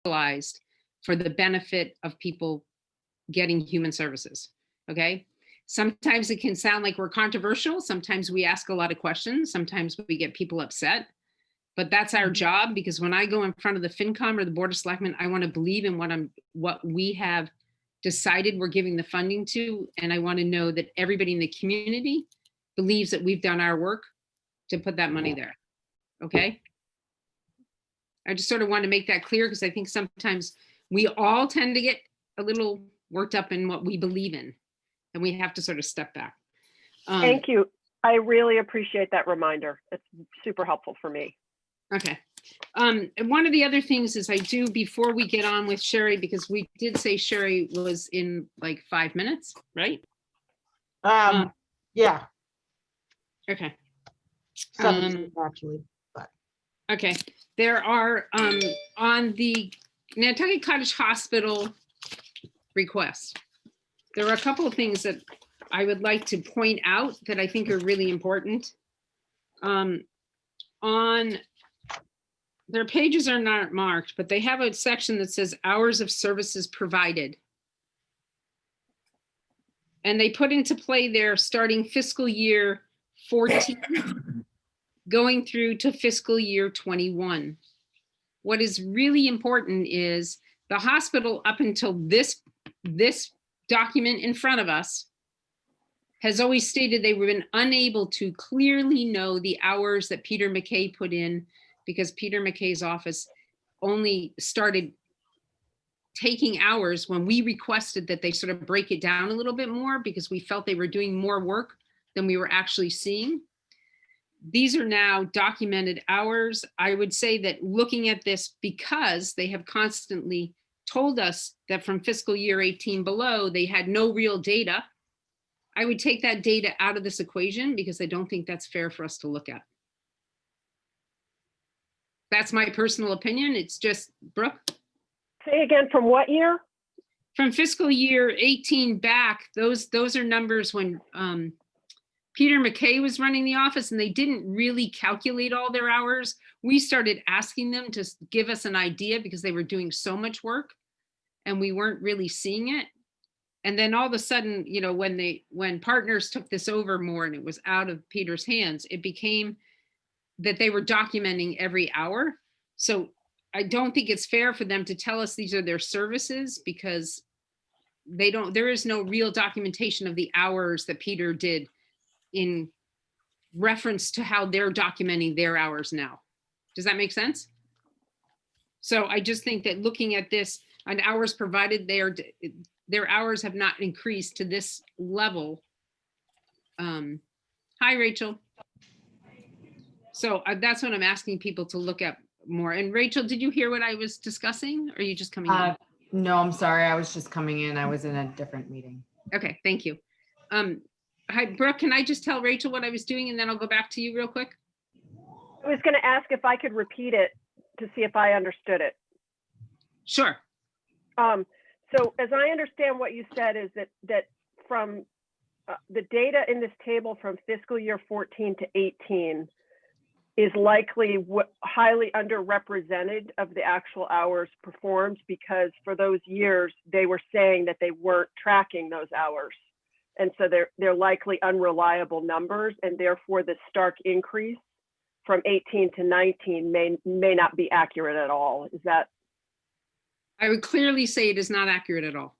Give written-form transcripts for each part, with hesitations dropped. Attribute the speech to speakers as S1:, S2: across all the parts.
S1: utilized for the benefit of people getting human services, okay? Sometimes it can sound like we're controversial. Sometimes we ask a lot of questions. Sometimes we get people upset. But that's our job, because when I go in front of the FinCom or the Board of Selectmen, I want to believe in what we have decided we're giving the funding to. And I want to know that everybody in the community believes that we've done our work to put that money there. Okay? I just sort of want to make that clear, because I think sometimes we all tend to get a little worked up in what we believe in, and we have to sort of step back.
S2: Thank you. I really appreciate that reminder. It's super helpful for me.
S1: Okay. And one of the other things is I do, before we get on with Sherry, because we did say Sherry was in like 5 minutes, right?
S3: Yeah,
S1: Okay.
S3: 7 actually, but
S1: Okay. There are, on the Nantucket Cottage Hospital request, there are a couple of things that I would like to point out that I think are really important. On their pages are not marked, but they have a section that says hours of services provided. And they put into play there starting fiscal year 14, going through to fiscal year 21. What is really important is the hospital, up until this document in front of us, has always stated they were been unable to clearly know the hours that Peter McKay put in, because Peter McKay's office only started taking hours when we requested that they sort of break it down a little bit more, because we felt they were doing more work than we were actually seeing. These are now documented hours. I would say that looking at this, because they have constantly told us that from fiscal year 18 below, they had no real data, I would take that data out of this equation, because I don't think that's fair for us to look at. That's my personal opinion. It's just, Brooke?
S2: Say again, from what year?
S1: From fiscal year 18 back, those are numbers when Peter McKay was running the office, and they didn't really calculate all their hours. We started asking them to give us an idea, because they were doing so much work and we weren't really seeing it. And then all of a sudden, you know, when partners took this over more and it was out of Peter's hands, it became that they were documenting every hour. So I don't think it's fair for them to tell us these are their services, because there is no real documentation of the hours that Peter did in reference to how they're documenting their hours now. Does that make sense? So I just think that looking at this on hours provided, their hours have not increased to this level. Hi, Rachel. So that's what I'm asking people to look at more. And Rachel, did you hear what I was discussing? Or are you just coming in?
S4: No, I'm sorry. I was just coming in. I was in a different meeting.
S1: Okay, thank you. Hi, Brooke, can I just tell Rachel what I was doing, and then I'll go back to you real quick?
S2: I was going to ask if I could repeat it to see if I understood it.
S1: Sure.
S2: So as I understand what you said is that from the data in this table from fiscal year 14 to 18 is likely highly underrepresented of the actual hours performed, because for those years, they were saying that they weren't tracking those hours. And so they're likely unreliable numbers, and therefore the stark increase from 18 to 19 may not be accurate at all. Is that?
S1: I would clearly say it is not accurate at all.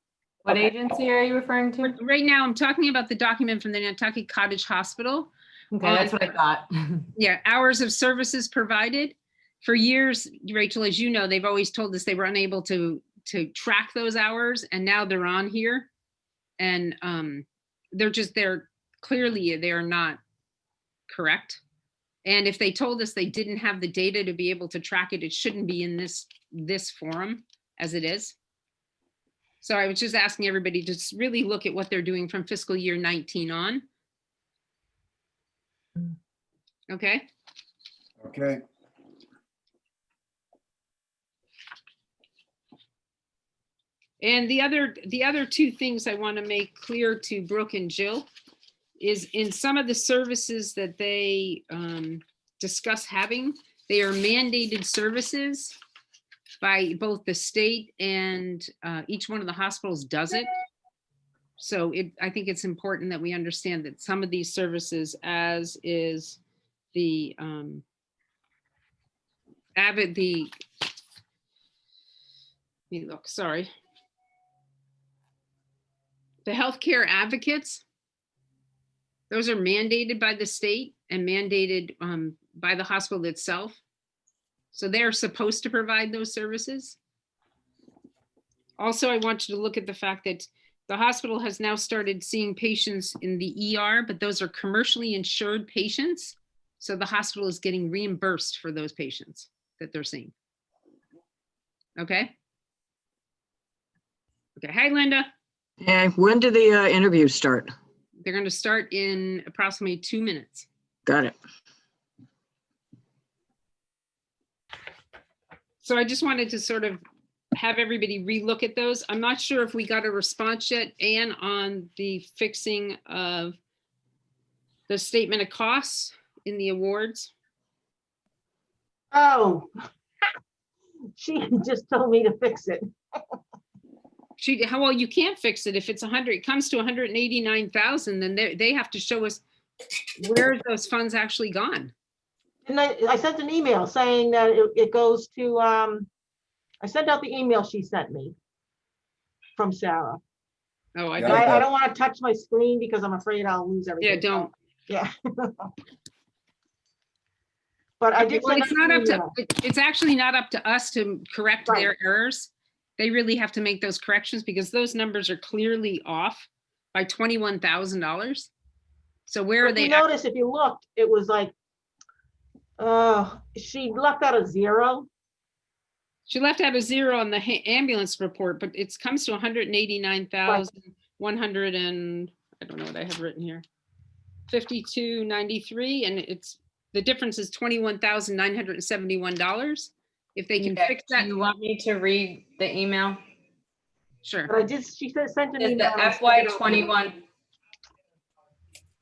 S4: What agency are you referring to?
S1: Right now, I'm talking about the document from the Nantucket Cottage Hospital.
S4: Okay, that's what I thought.
S1: Yeah, hours of services provided. For years, Rachel, as you know, they've always told us they were unable to track those hours, and now they're on here. And they're clearly, they are not correct. And if they told us they didn't have the data to be able to track it, it shouldn't be in this forum as it is. So I was just asking everybody to just really look at what they're doing from fiscal year 19 on. Okay.
S5: Okay.
S1: And the other two things I want to make clear to Brooke and Jill is in some of the services that they discuss having, they are mandated services. by both the state and each one of the hospitals does it. So I think it's important that we understand that some of these services, as is the let me look, sorry. The healthcare advocates, those are mandated by the state and mandated by the hospital itself. So they're supposed to provide those services. Also, I want you to look at the fact that the hospital has now started seeing patients in the ER, but those are commercially insured patients. So the hospital is getting reimbursed for those patients that they're seeing. Okay. Okay. Hi, Linda.
S5: And when do the interviews start?
S1: They're going to start in approximately 2 minutes.
S5: Got it.
S1: So I just wanted to sort of have everybody relook at those. I'm not sure if we got a response yet, Anne, on the fixing of the statement of costs in the awards.
S3: Oh, she just told me to fix it.
S1: How well, you can't fix it if it's 100, it comes to 189,000, then they have to show us where those funds actually gone.
S3: And I sent an email saying that it goes to, I sent out the email she sent me from Sarah.
S1: Oh,
S6: Yeah.
S3: I don't want to touch my screen because I'm afraid I'll lose everything.
S1: Yeah, don't.
S3: Yeah. But I did
S1: Well,
S3: send
S1: it's
S3: out
S1: not
S3: an
S1: up to,
S3: email.
S1: it's actually not up to us to correct
S3: Right.
S1: their errors. They really have to make those corrections because those numbers are clearly off by $21,000. So where are
S3: But
S1: they?
S3: you notice if you looked, it was like, she left out a 0.
S1: She left out a 0 on the ambulance report, but it comes to 189,100 and I don't know what I have written here. 52.93, and the difference is $21,971. If they can fix
S4: Do
S1: that,
S4: you want me to read the email?
S1: sure.
S3: But she said, sent an
S4: It says
S3: email.
S4: the FY21.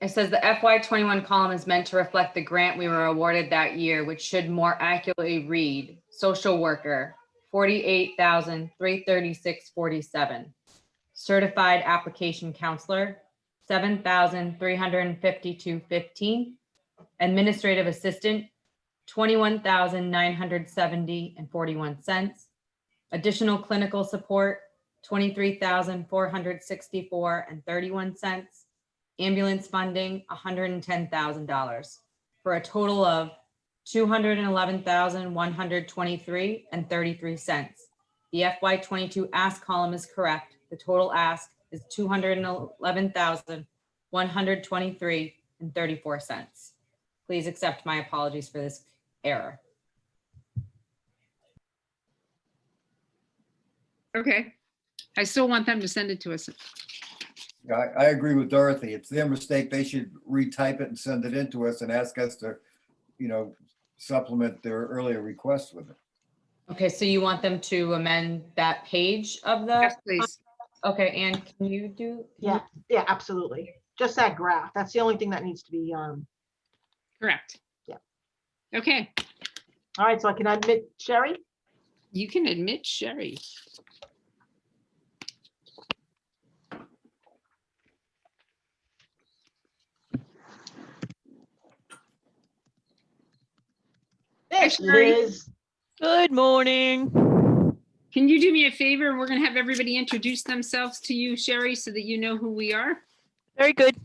S4: It says the FY21 column is meant to reflect the grant we were awarded that year, which should more accurately read social worker, 48,336.47. Certified application counselor, 7,352.15. Administrative assistant, 21,970.41 cents. Additional clinical support, 23,464.31 cents. Ambulance funding, $110,000 for a total of $211,123.33 cents. The FY22 ask column is correct. The total ask is $211,123.34 cents. Please accept my apologies for this error.
S1: Okay. I still want them to send it to us.
S6: Yeah, I agree with Dorothy. It's their mistake. They should retype it and send it in to us and ask us to, supplement their earlier request with it.
S4: Okay, so you want them to amend that page of the?
S1: Yes, please.
S4: Okay, Anne, can you do?
S3: Yeah, absolutely. Just that graph. That's the only thing that needs to be,
S1: Correct.
S3: Yeah.
S1: Okay.
S3: all right, so I can admit Sherry?
S1: You can admit Sherry.
S3: There she is.
S7: Good morning.
S1: Can you do me a favor? We're going to have everybody introduce themselves to you, Sherry, so that you know who we are.
S7: Very good.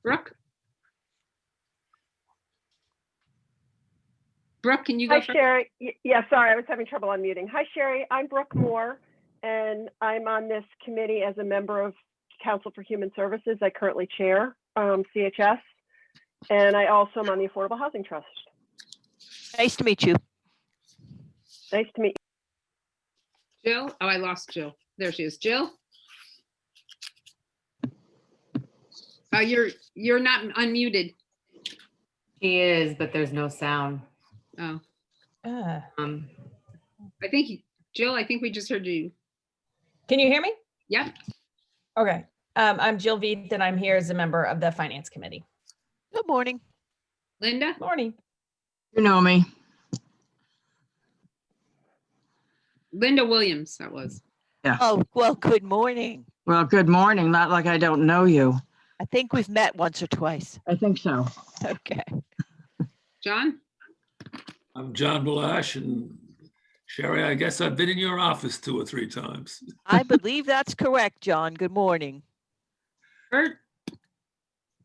S1: Brooke? Brooke, can you go
S2: Hi,
S1: first?
S2: Sherry. Yeah, sorry, I was having trouble unmuting. Hi, Sherry. I'm Brooke Moore, and I'm on this committee as a member of Council for Human Services. I currently chair CHS, and I also am on the Affordable Housing Trust.
S7: Nice to meet you.
S2: Nice to meet you.
S1: Jill? Oh, I lost Jill. There she is. Jill? You're not unmuted.
S4: She is, but there's no sound.
S1: Oh,
S7: Ah.
S1: I think, Jill, I think we just heard you.
S8: Can you hear me?
S1: Yep.
S8: Okay. I'm Jill Veith, and I'm here as a member of the Finance Committee.
S7: Good morning.
S1: Linda?
S8: Morning.
S5: You know me.
S1: Linda Williams, that was.
S7: Oh, well, good morning.
S5: Well, good morning. Not like I don't know you.
S7: I think we've met once or twice.
S5: I think so.
S7: Okay.
S1: John?
S9: I'm John Balash, and Sherry, I guess I've been in your office 2 or 3 times.
S7: I believe that's correct, John. Good morning.
S1: Bert?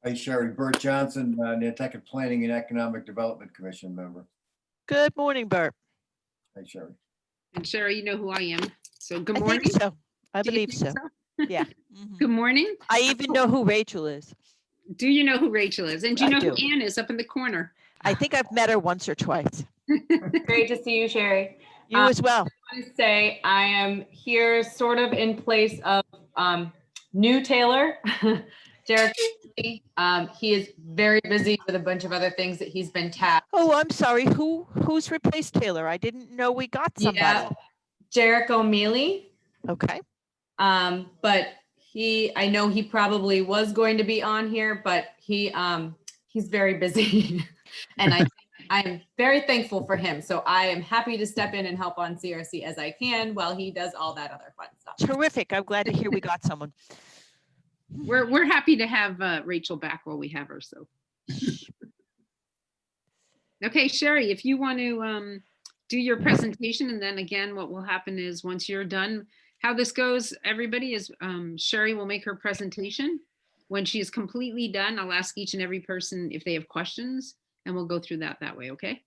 S6: Hi, Sherry. Bert Johnson, Nantucket Planning and Economic Development Commission member.
S7: Good morning, Bert.
S6: Hi, Sherry.
S1: And Sherry, you know who I am. So good
S7: I
S1: morning.
S7: think so. I
S1: Do you
S7: believe
S1: think
S7: so. Yeah. Mhm.
S1: Good morning.
S7: I even know who Rachel is.
S1: Do you know who Rachel is? And do you
S7: I
S1: know who
S7: do.
S1: Ann is up in the corner?
S7: I think I've met her once or twice.
S4: Great to see you, Sherry.
S7: You as well.
S4: I want to say I am here sort of in place of new Taylor, Derek. He is very busy with a bunch of other things that he's been tasked.
S7: Oh, I'm sorry. Who's replaced Taylor? I didn't know we got somebody.
S4: Yeah, Jarek O'Mealy.
S7: Okay.
S4: But I know he probably was going to be on here, but he's very busy. And I am very thankful for him. So I am happy to step in and help on CRC as I can while he does all that other fun stuff.
S7: Terrific. I'm glad to hear we got someone.
S1: We're happy to have Rachel back while we have her. So. Okay, Sherry, if you want to do your presentation, and then again, what will happen is once you're done, how this goes, everybody, is Sherry will make her presentation. When she is completely done, I'll ask each and every person if they have questions, and we'll go through that way, okay?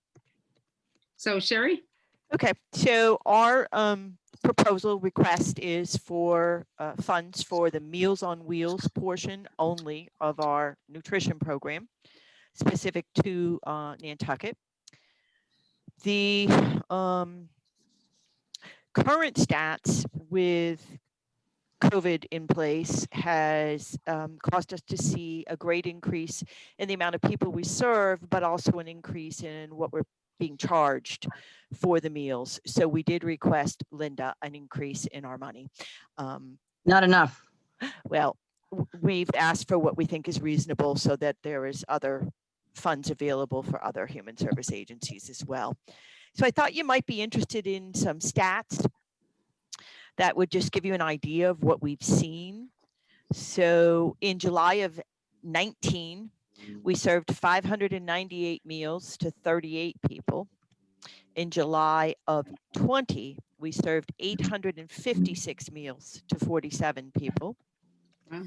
S1: So Sherry?
S7: Okay, so our proposal request is for funds for the Meals on Wheels portion only of our nutrition program, specific to Nantucket. The current stats with COVID in place has caused us to see a great increase in the amount of people we serve, but also an increase in what we're being charged for the meals. So we did request, Linda, an increase in our money.
S5: Not enough.
S7: Well, we've asked for what we think is reasonable so that there is other funds available for other human service agencies as well. So I thought you might be interested in some stats that would just give you an idea of what we've seen. So in July of 19, we served 598 meals to 38 people. In July of 20, we served 856 meals to 47 people.
S1: Wow.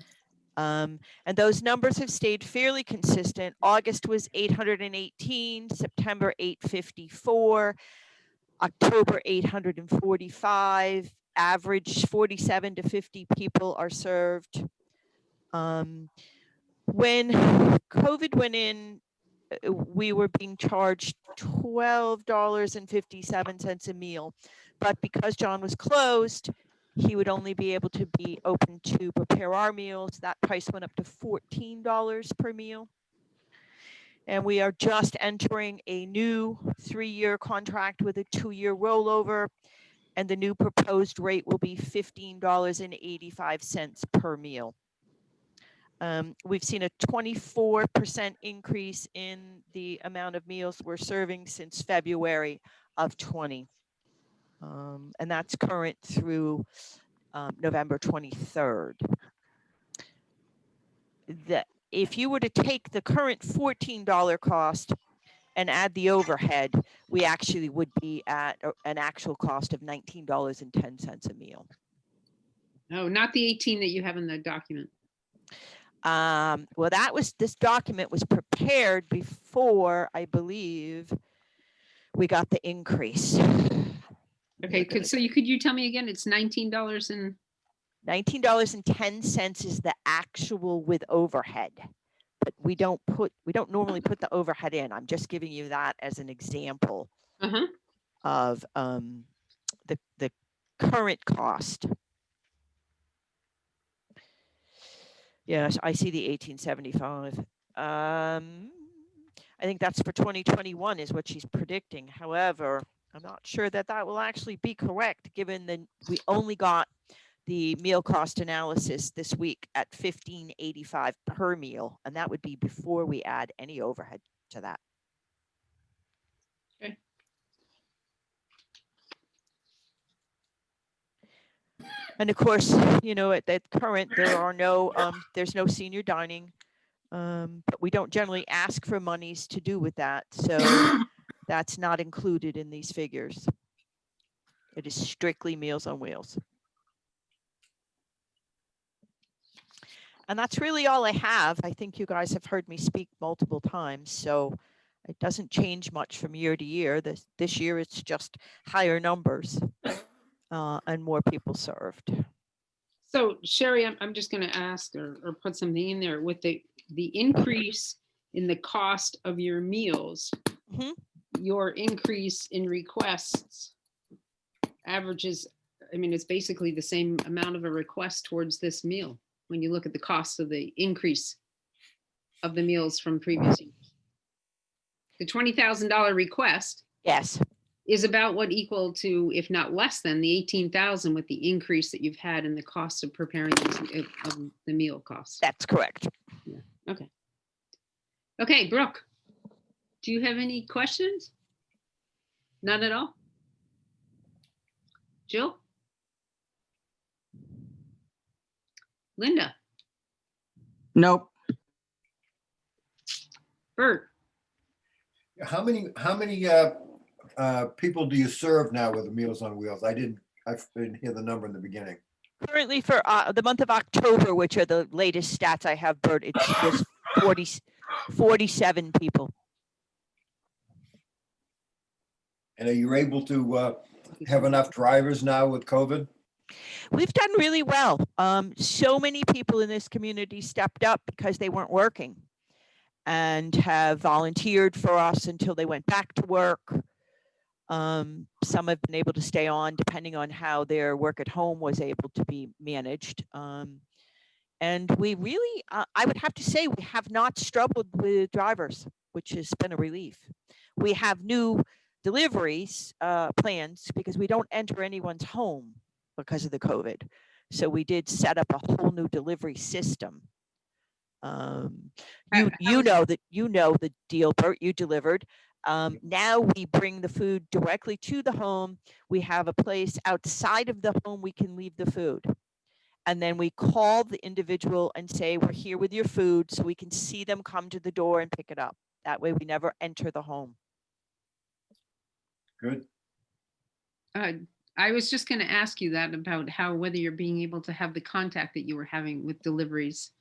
S7: And those numbers have stayed fairly consistent. August was 818, September 854, October 845, average 47 to 50 people are served. When COVID went in, we were being charged $12.57 a meal, but because John was closed, he would only be able to be open to prepare our meals. That price went up to $14 per meal. And we are just entering a new 3-year contract with a 2-year rollover. And the new proposed rate will be $15.85 per meal. We've seen a 24% increase in the amount of meals we're serving since February of 20. And that's current through November 23rd. If you were to take the current $14 cost and add the overhead, we actually would be at an actual cost of $19.10 a meal.
S1: No, not the 18 that you have in the document.
S7: Well, this document was prepared before, I believe, we got the increase.
S1: Okay, so could you tell me again? It's $19 and
S7: $19.10 is the actual with overhead, but we don't normally put the overhead in. I'm just giving you that as an example of the current cost. Yes, I see the 1875. I think that's for 2021 is what she's predicting. However, I'm not sure that that will actually be correct, given that we only got the meal cost analysis this week at $15.85 per meal, and that would be before we add any overhead to that.
S1: Okay.
S7: And of course, at that current, there are no, there's no senior dining. But we don't generally ask for monies to do with that. So that's not included in these figures. It is strictly Meals on Wheels. And that's really all I have. I think you guys have heard me speak multiple times, so it doesn't change much from year to year. This year, it's just higher numbers and more people served.
S1: So Sherry, I'm just going to ask or put something in there with the increase in the cost of your meals,
S7: Mhm.
S1: your increase in requests averages, I mean, it's basically the same amount of a request towards this meal when you look at the cost of the increase of the meals from previous years. The $20,000 request
S7: Yes,
S1: is about what equal to, if not less than, the 18,000 with the increase that you've had in the cost of preparing these, of the meal costs.
S7: that's correct.
S1: Yeah. Okay. Okay, Brooke, do you have any questions? None at all? Jill? Linda?
S5: Nope.
S1: Bert?
S6: How many people do you serve now with the Meals on Wheels? I didn't hear the number in the beginning.
S7: Currently for the month of October, which are the latest stats I have, Bert, it was 47 people.
S6: And are you able to have enough drivers now with COVID?
S7: We've done really well. So many people in this community stepped up because they weren't working and have volunteered for us until they went back to work. Some have been able to stay on depending on how their work at home was able to be managed. And we really, I would have to say, we have not struggled with drivers, which has been a relief. We have new deliveries plans because we don't enter anyone's home because of the COVID. So we did set up a whole new delivery system. You know the deal, Bert, you delivered. Now we bring the food directly to the home. We have a place outside of the home we can leave the food. And then we call the individual and say, we're here with your food, so we can see them come to the door and pick it up. That way we never enter the home.
S6: Good.
S1: I was just going to ask you that about whether you're being able to have the contact that you were having with deliveries.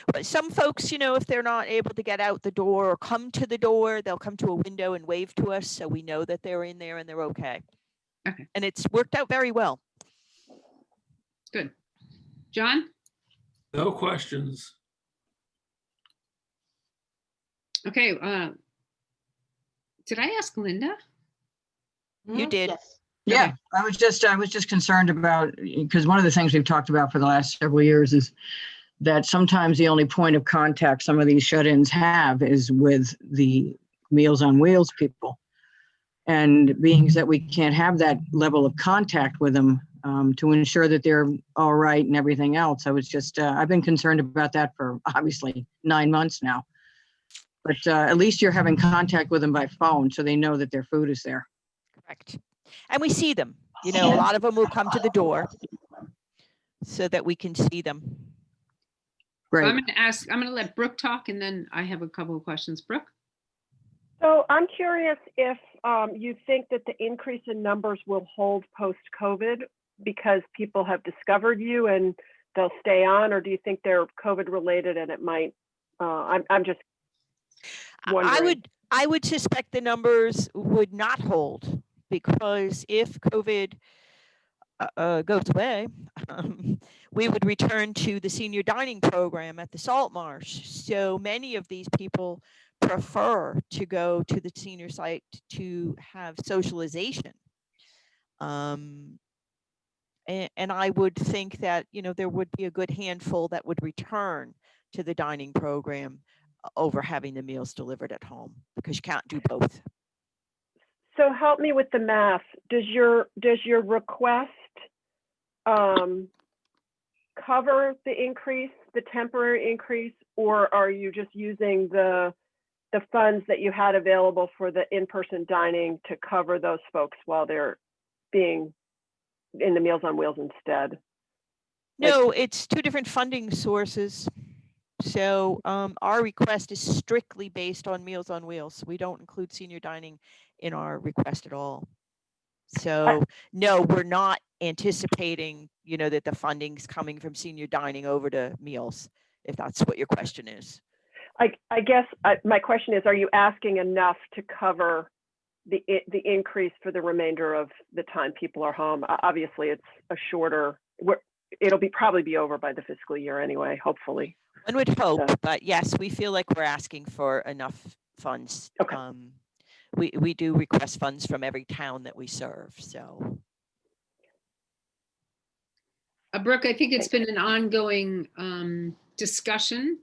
S7: But some folks, if they're not able to get out the door or come to the door, they'll come to a window and wave to us, so we know that they're in there and they're okay.
S1: Okay.
S7: And it's worked out very well.
S1: Good. John?
S9: No questions.
S1: Okay. Did I ask Linda?
S7: You did.
S3: Yes.
S5: Yeah, I was just concerned about, because one of the things we've talked about for the last several years is that sometimes the only point of contact some of these shut-ins have is with the Meals on Wheels people. And being that we can't have that level of contact with them to ensure that they're all right and everything else, I was just, I've been concerned about that for obviously 9 months now. But at least you're having contact with them by phone so they know that their food is there.
S7: Correct. And we see them. A lot of them will come to the door so that we can see them.
S5: Great.
S1: I'm going to let Brooke talk, and then I have a couple of questions. Brooke?
S2: So I'm curious if you think that the increase in numbers will hold post-COVID because people have discovered you and they'll stay on, or do you think they're COVID related and it might, I'm just wondering.
S7: I would suspect the numbers would not hold, because if COVID goes away, we would return to the senior dining program at the Salt Marsh. So many of these people prefer to go to the senior site to have socialization. And I would think that, there would be a good handful that would return to the dining program over having the meals delivered at home, because you can't do both.
S2: So help me with the math. Does your request cover the increase, the temporary increase, or are you just using the funds that you had available for the in-person dining to cover those folks while they're being in the Meals on Wheels instead?
S7: No, it's two different funding sources. So our request is strictly based on Meals on Wheels. We don't include senior dining in our request at all. So no, we're not anticipating, that the funding's coming from senior dining over to meals, if that's what your question is.
S2: I guess my question is, are you asking enough to cover the increase for the remainder of the time people are home? Obviously, it's a shorter, it'll probably be over by the fiscal year anyway, hopefully.
S7: One would hope,
S2: So-
S7: but yes, we feel like we're asking for enough funds.
S2: Okay.
S7: We do request funds from every town that we serve, so.
S1: Brooke, I think it's been an ongoing discussion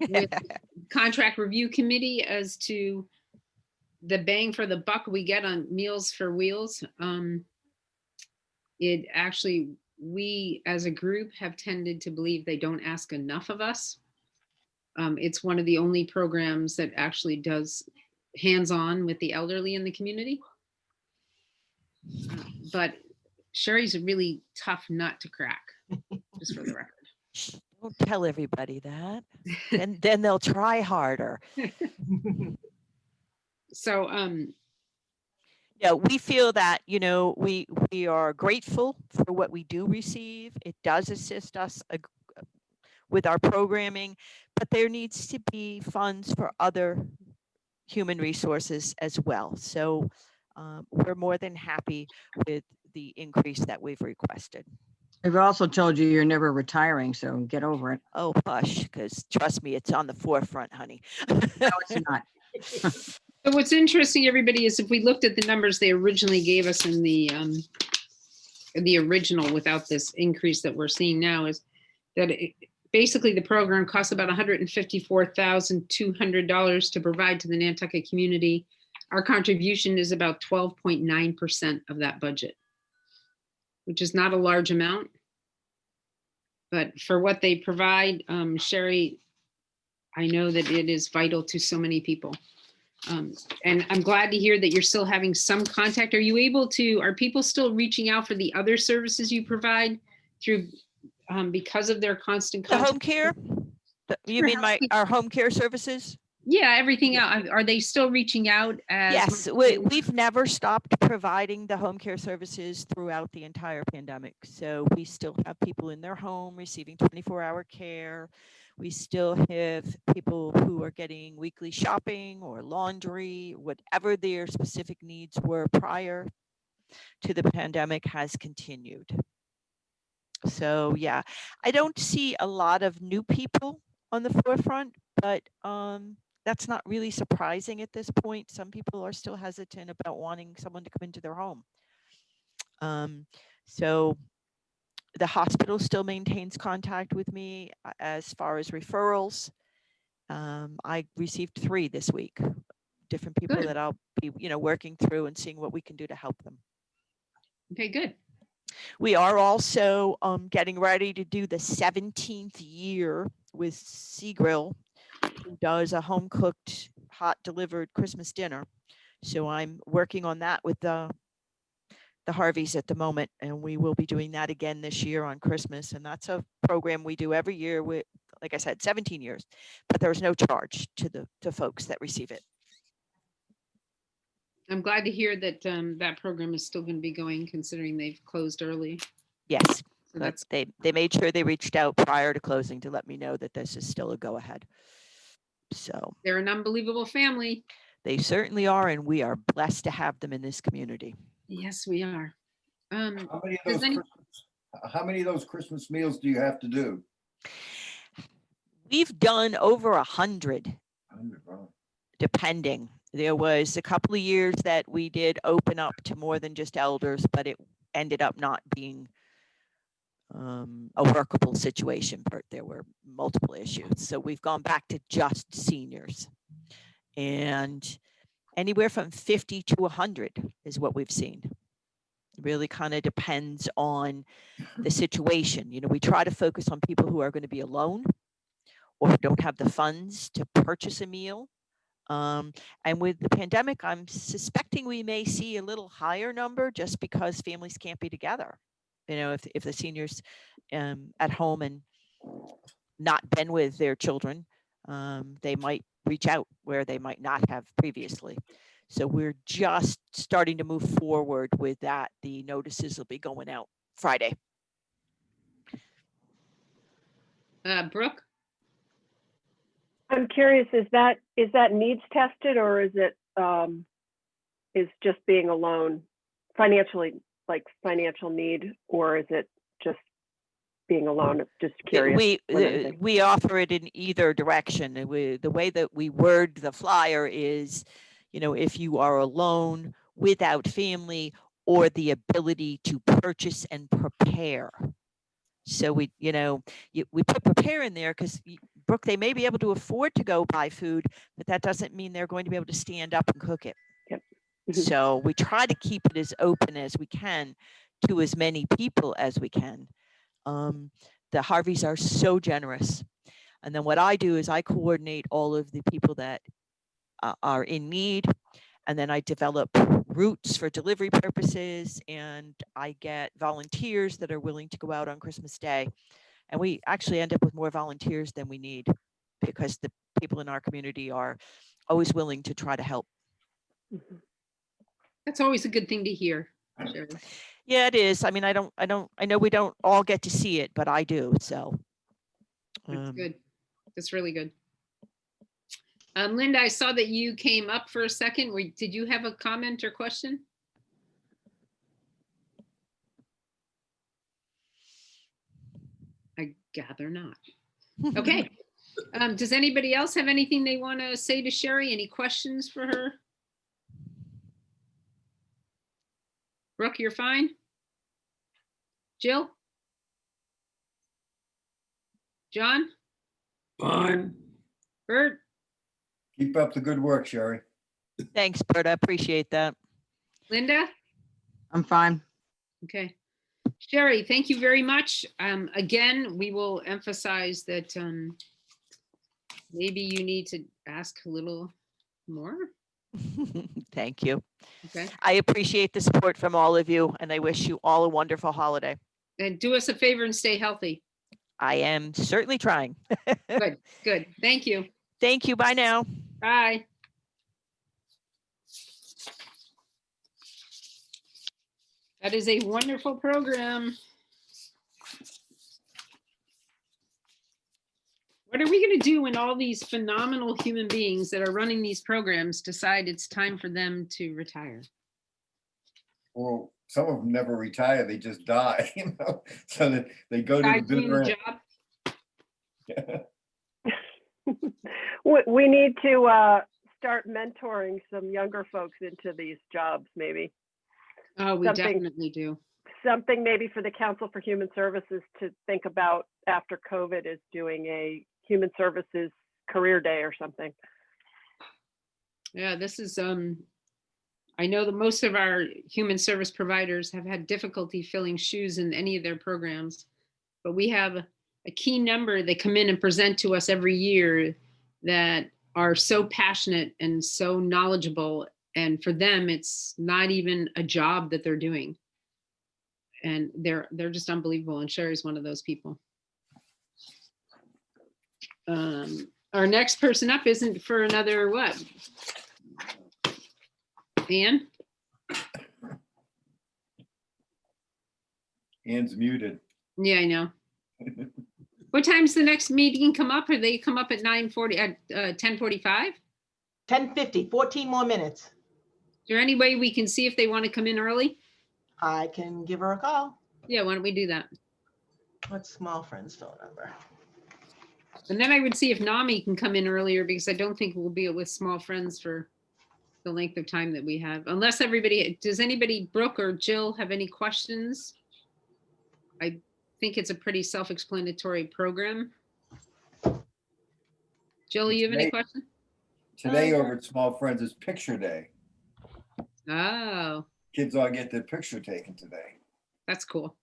S1: with contract review committee as to the bang for the buck we get on Meals for Wheels. It actually, we as a group have tended to believe they don't ask enough of us. It's one of the only programs that actually does hands-on with the elderly in the community. But Sherry's a really tough nut to crack, just for the record.
S7: Don't tell everybody that, and then they'll try harder.
S1: So,
S7: Yeah, we feel that, we are grateful for what we do receive. It does assist us with our programming, but there needs to be funds for other human resources as well. So we're more than happy with the increase that we've requested.
S5: I've also told you you're never retiring, so get over it.
S7: Oh, hush, because trust me, it's on the forefront, honey.
S5: No, it's not.
S1: but what's interesting, everybody, is if we looked at the numbers they originally gave us in the original without this increase that we're seeing now, is that basically the program costs about $154,200 to provide to the Nantucket community. Our contribution is about 12.9% of that budget, which is not a large amount. But for what they provide, Sherry, I know that it is vital to so many people. And I'm glad to hear that you're still having some contact. Are people still reaching out for the other services you provide through, because of their constant
S7: The
S1: contact?
S7: home care? You
S1: Sure,
S7: mean our home care services?
S1: Yeah, everything else. Are they still reaching out as?
S7: Yes, we've never stopped providing the home care services throughout the entire pandemic. So we still have people in their home receiving 24-hour care. We still have people who are getting weekly shopping or laundry, whatever their specific needs were prior to the pandemic has continued. So yeah, I don't see a lot of new people on the forefront, but that's not really surprising at this point. Some people are still hesitant about wanting someone to come into their home. So the hospital still maintains contact with me as far as referrals. I received 3 this week, different people
S1: Good.
S7: that I'll be, working through and seeing what we can do to help them.
S1: Okay, good.
S7: We are also getting ready to do the 17th year with Sea Grill, who does a home cooked, hot delivered Christmas dinner. So I'm working on that with the Harveys at the moment, and we will be doing that again this year on Christmas. And that's a program we do every year with, like I said, 17 years, but there's no charge to folks that receive it.
S1: I'm glad to hear that that program is still going to be going, considering they've closed early.
S7: Yes,
S1: So that's
S7: they made sure they reached out prior to closing to let me know that this is still a go ahead. So
S1: they're an unbelievable family.
S7: they certainly are, and we are blessed to have them in this community.
S1: Yes, we are.
S6: How many of
S1: Does any-
S6: how many of those Christmas meals do you have to do?
S7: We've done over 100,
S6: 100, wow.
S7: depending. There was a couple of years that we did open up to more than just elders, but it ended up not being a workable situation. But there were multiple issues. So we've gone back to just seniors. And anywhere from 50 to 100 is what we've seen. It really kind of depends on the situation. We try to focus on people who are going to be alone or don't have the funds to purchase a meal. And with the pandemic, I'm suspecting we may see a little higher number just because families can't be together. If the seniors at home and not been with their children, they might reach out where they might not have previously. So we're just starting to move forward with that. The notices will be going out Friday.
S1: Brooke?
S2: I'm curious, is that needs tested, or is it is just being alone financially, like financial need, or is it just being alone? Just curious.
S7: We offer it in either direction. The way that we word the flyer is, if you are alone, without family, or the ability to purchase and prepare. So we put prepare in there because, Brooke, they may be able to afford to go buy food, but that doesn't mean they're going to be able to stand up and cook it.
S2: Yep.
S7: So we try to keep it as open as we can to as many people as we can. The Harveys are so generous. And then what I do is I coordinate all of the people that are in need. And then I develop routes for delivery purposes, and I get volunteers that are willing to go out on Christmas Day. And we actually end up with more volunteers than we need because the people in our community are always willing to try to help.
S1: That's always a good thing to hear, Sherry.
S7: Yeah, it is. I mean, I know we don't all get to see it, but I do. So
S1: That's good. That's really good. Linda, I saw that you came up for a second. Did you have a comment or question? I gather not. Okay. Does anybody else have anything they want to say to Sherry? Any questions for her? Brooke, you're fine? Jill? John?
S9: Fine.
S1: Bert?
S6: Keep up the good work, Sherry.
S7: Thanks, Bert. I appreciate that.
S1: Linda?
S5: I'm fine.
S1: Okay. Sherry, thank you very much. Again, we will emphasize that maybe you need to ask a little more.
S7: Thank you.
S1: Okay.
S7: I appreciate the support from all of you, and I wish you all a wonderful holiday.
S1: And do us a favor and stay healthy.
S7: I am certainly trying.
S1: Good, good. Thank you.
S7: Thank you. Bye now.
S1: Bye. That is a wonderful program. What are we going to do when all these phenomenal human beings that are running these programs decide it's time for them to retire?
S6: Well, some of them never retire, they just die, so that they go to the bitter end.
S2: We need to start mentoring some younger folks into these jobs, maybe.
S1: Oh, we definitely do.
S2: Something maybe for the Council for Human Services to think about after COVID is doing a Human Services Career Day or something.
S1: Yeah, this is, I know that most of our human service providers have had difficulty filling shoes in any of their programs, but we have a key number that come in and present to us every year that are so passionate and so knowledgeable. And for them, it's not even a job that they're doing. And they're just unbelievable. And Sherry's one of those people. Our next person up isn't for another, what? Ann?
S6: Ann's muted.
S1: Yeah, I know. What time's the next meeting come up? Or they come up at 9:40, at 10:45?
S3: 10:50, 14 more minutes.
S1: Is there any way we can see if they want to come in early?
S3: I can give her a call.
S1: Yeah, why don't we do that?
S3: What's Small Friend's phone number?
S1: And then I would see if NAMI can come in earlier, because I don't think we'll be with Small Friends for the length of time that we have. Unless everybody, does anybody, Brooke or Jill, have any questions? I think it's a pretty self-explanatory program. Jill, you have any questions?
S6: Today over at Small Friends is Picture Day.
S1: Oh,
S6: Kids all get their picture taken today.
S1: that's cool.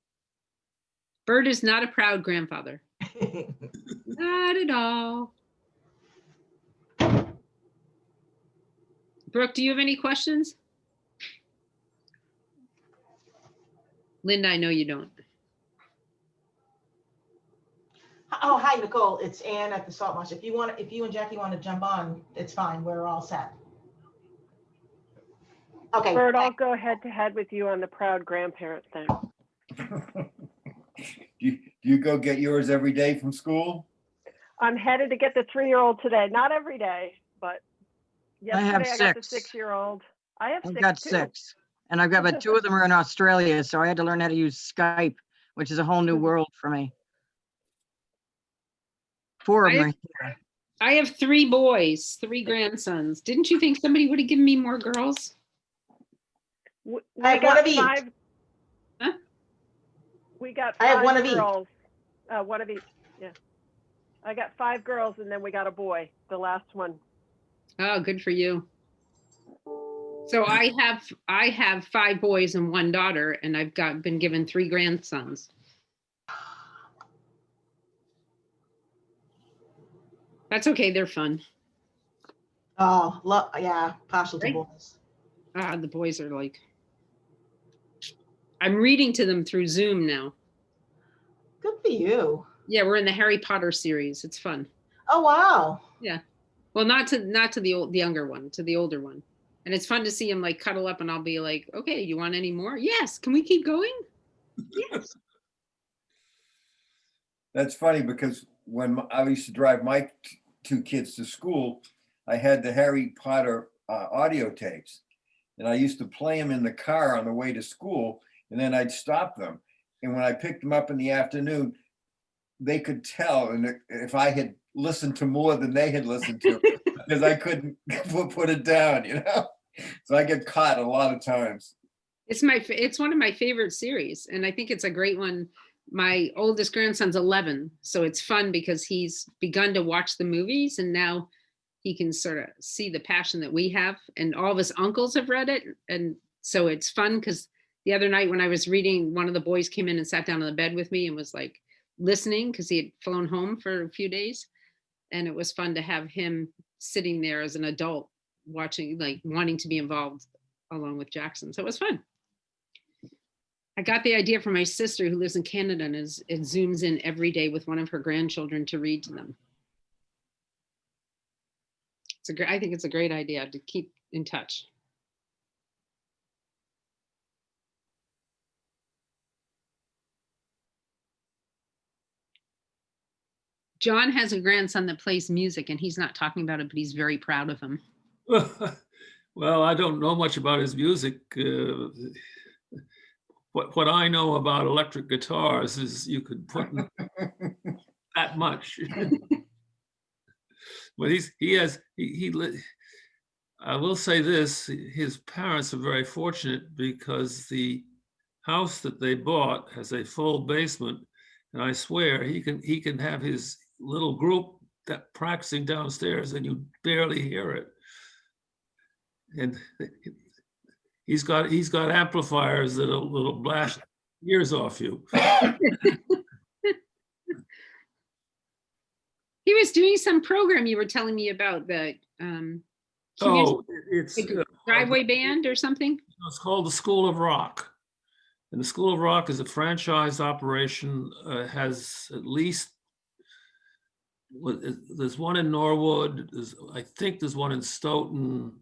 S1: Bert is not a proud grandfather. Not at all. Brooke, do you have any questions? Linda, I know you don't.
S3: Oh, hi, Nicole. It's Ann at the Salt Marsh. If you and Jackie want to jump on, it's fine. We're all set. Okay.
S2: Bert, I'll go head to head with you on the proud grandparent thing.
S6: You go get yours every day from school?
S2: I'm headed to get the 3-year-old today. Not every day, but
S5: I have
S2: yesterday I got the
S5: six.
S2: 6-year-old. I have
S5: I've
S2: 6
S5: got
S2: too.
S5: 6. And I've got, but 2 of them are in Australia, so I had to learn how to use Skype, which is a whole new world for me. 4 of them are here.
S1: I have 3 boys, 3 grandsons. Didn't you think somebody would have given me more girls?
S3: I have one of each.
S2: 5.
S1: Huh?
S2: We got
S3: I have
S2: 5
S3: one of each.
S2: girls. One of each. Yeah. I got 5 girls and then we got a boy, the last one.
S1: Oh, good for you. So I have 5 boys and 1 daughter, and I've been given 3 grandsons. That's okay. They're fun.
S3: Oh, yeah, partial to
S1: Right?
S3: boys.
S1: The boys are like, I'm reading to them through Zoom now.
S3: Good for you.
S1: Yeah, we're in the Harry Potter series. It's fun.
S3: Oh, wow.
S1: Yeah. Well, not to the younger one, to the older one. And it's fun to see him like cuddle up and I'll be like, okay, you want any more? Yes. Can we keep going? Yes.
S6: That's funny because when I used to drive my 2 kids to school, I had the Harry Potter audio tapes, and I used to play them in the car on the way to school, and then I'd stop them. And when I picked them up in the afternoon, they could tell, and if I had listened to more than they had listened to, because I couldn't put it down, you know. So I get caught a lot of times.
S1: It's one of my favorite series, and I think it's a great one. My oldest grandson's 11, so it's fun because he's begun to watch the movies, and now he can sort of see the passion that we have, and all of his uncles have read it, and so it's fun because the other night when I was reading, one of the boys came in and sat down on the bed with me and was like listening because he had flown home for a few days, and it was fun to have him sitting there as an adult watching, like wanting to be involved along with Jackson. So it was fun. I got the idea from my sister who lives in Canada and it zooms in every day with one of her grandchildren to read to them. I think it's a great idea to keep in touch. John has a grandson that plays music and he's not talking about it, but he's very proud of him.
S9: Well, I don't know much about his music. What I know about electric guitars is you could put in that much. But I will say this, his parents are very fortunate because the house that they bought has a full basement, and I swear he can have his little group that practicing downstairs and you barely hear it. And he's got amplifiers that'll blast ears off you.
S1: He was doing some program you were telling me about, the
S9: It's
S1: driveway band or something.
S9: It's called the School of Rock. And the School of Rock is a franchise operation, has at least, there's one in Norwood, I think there's one in Stoughton,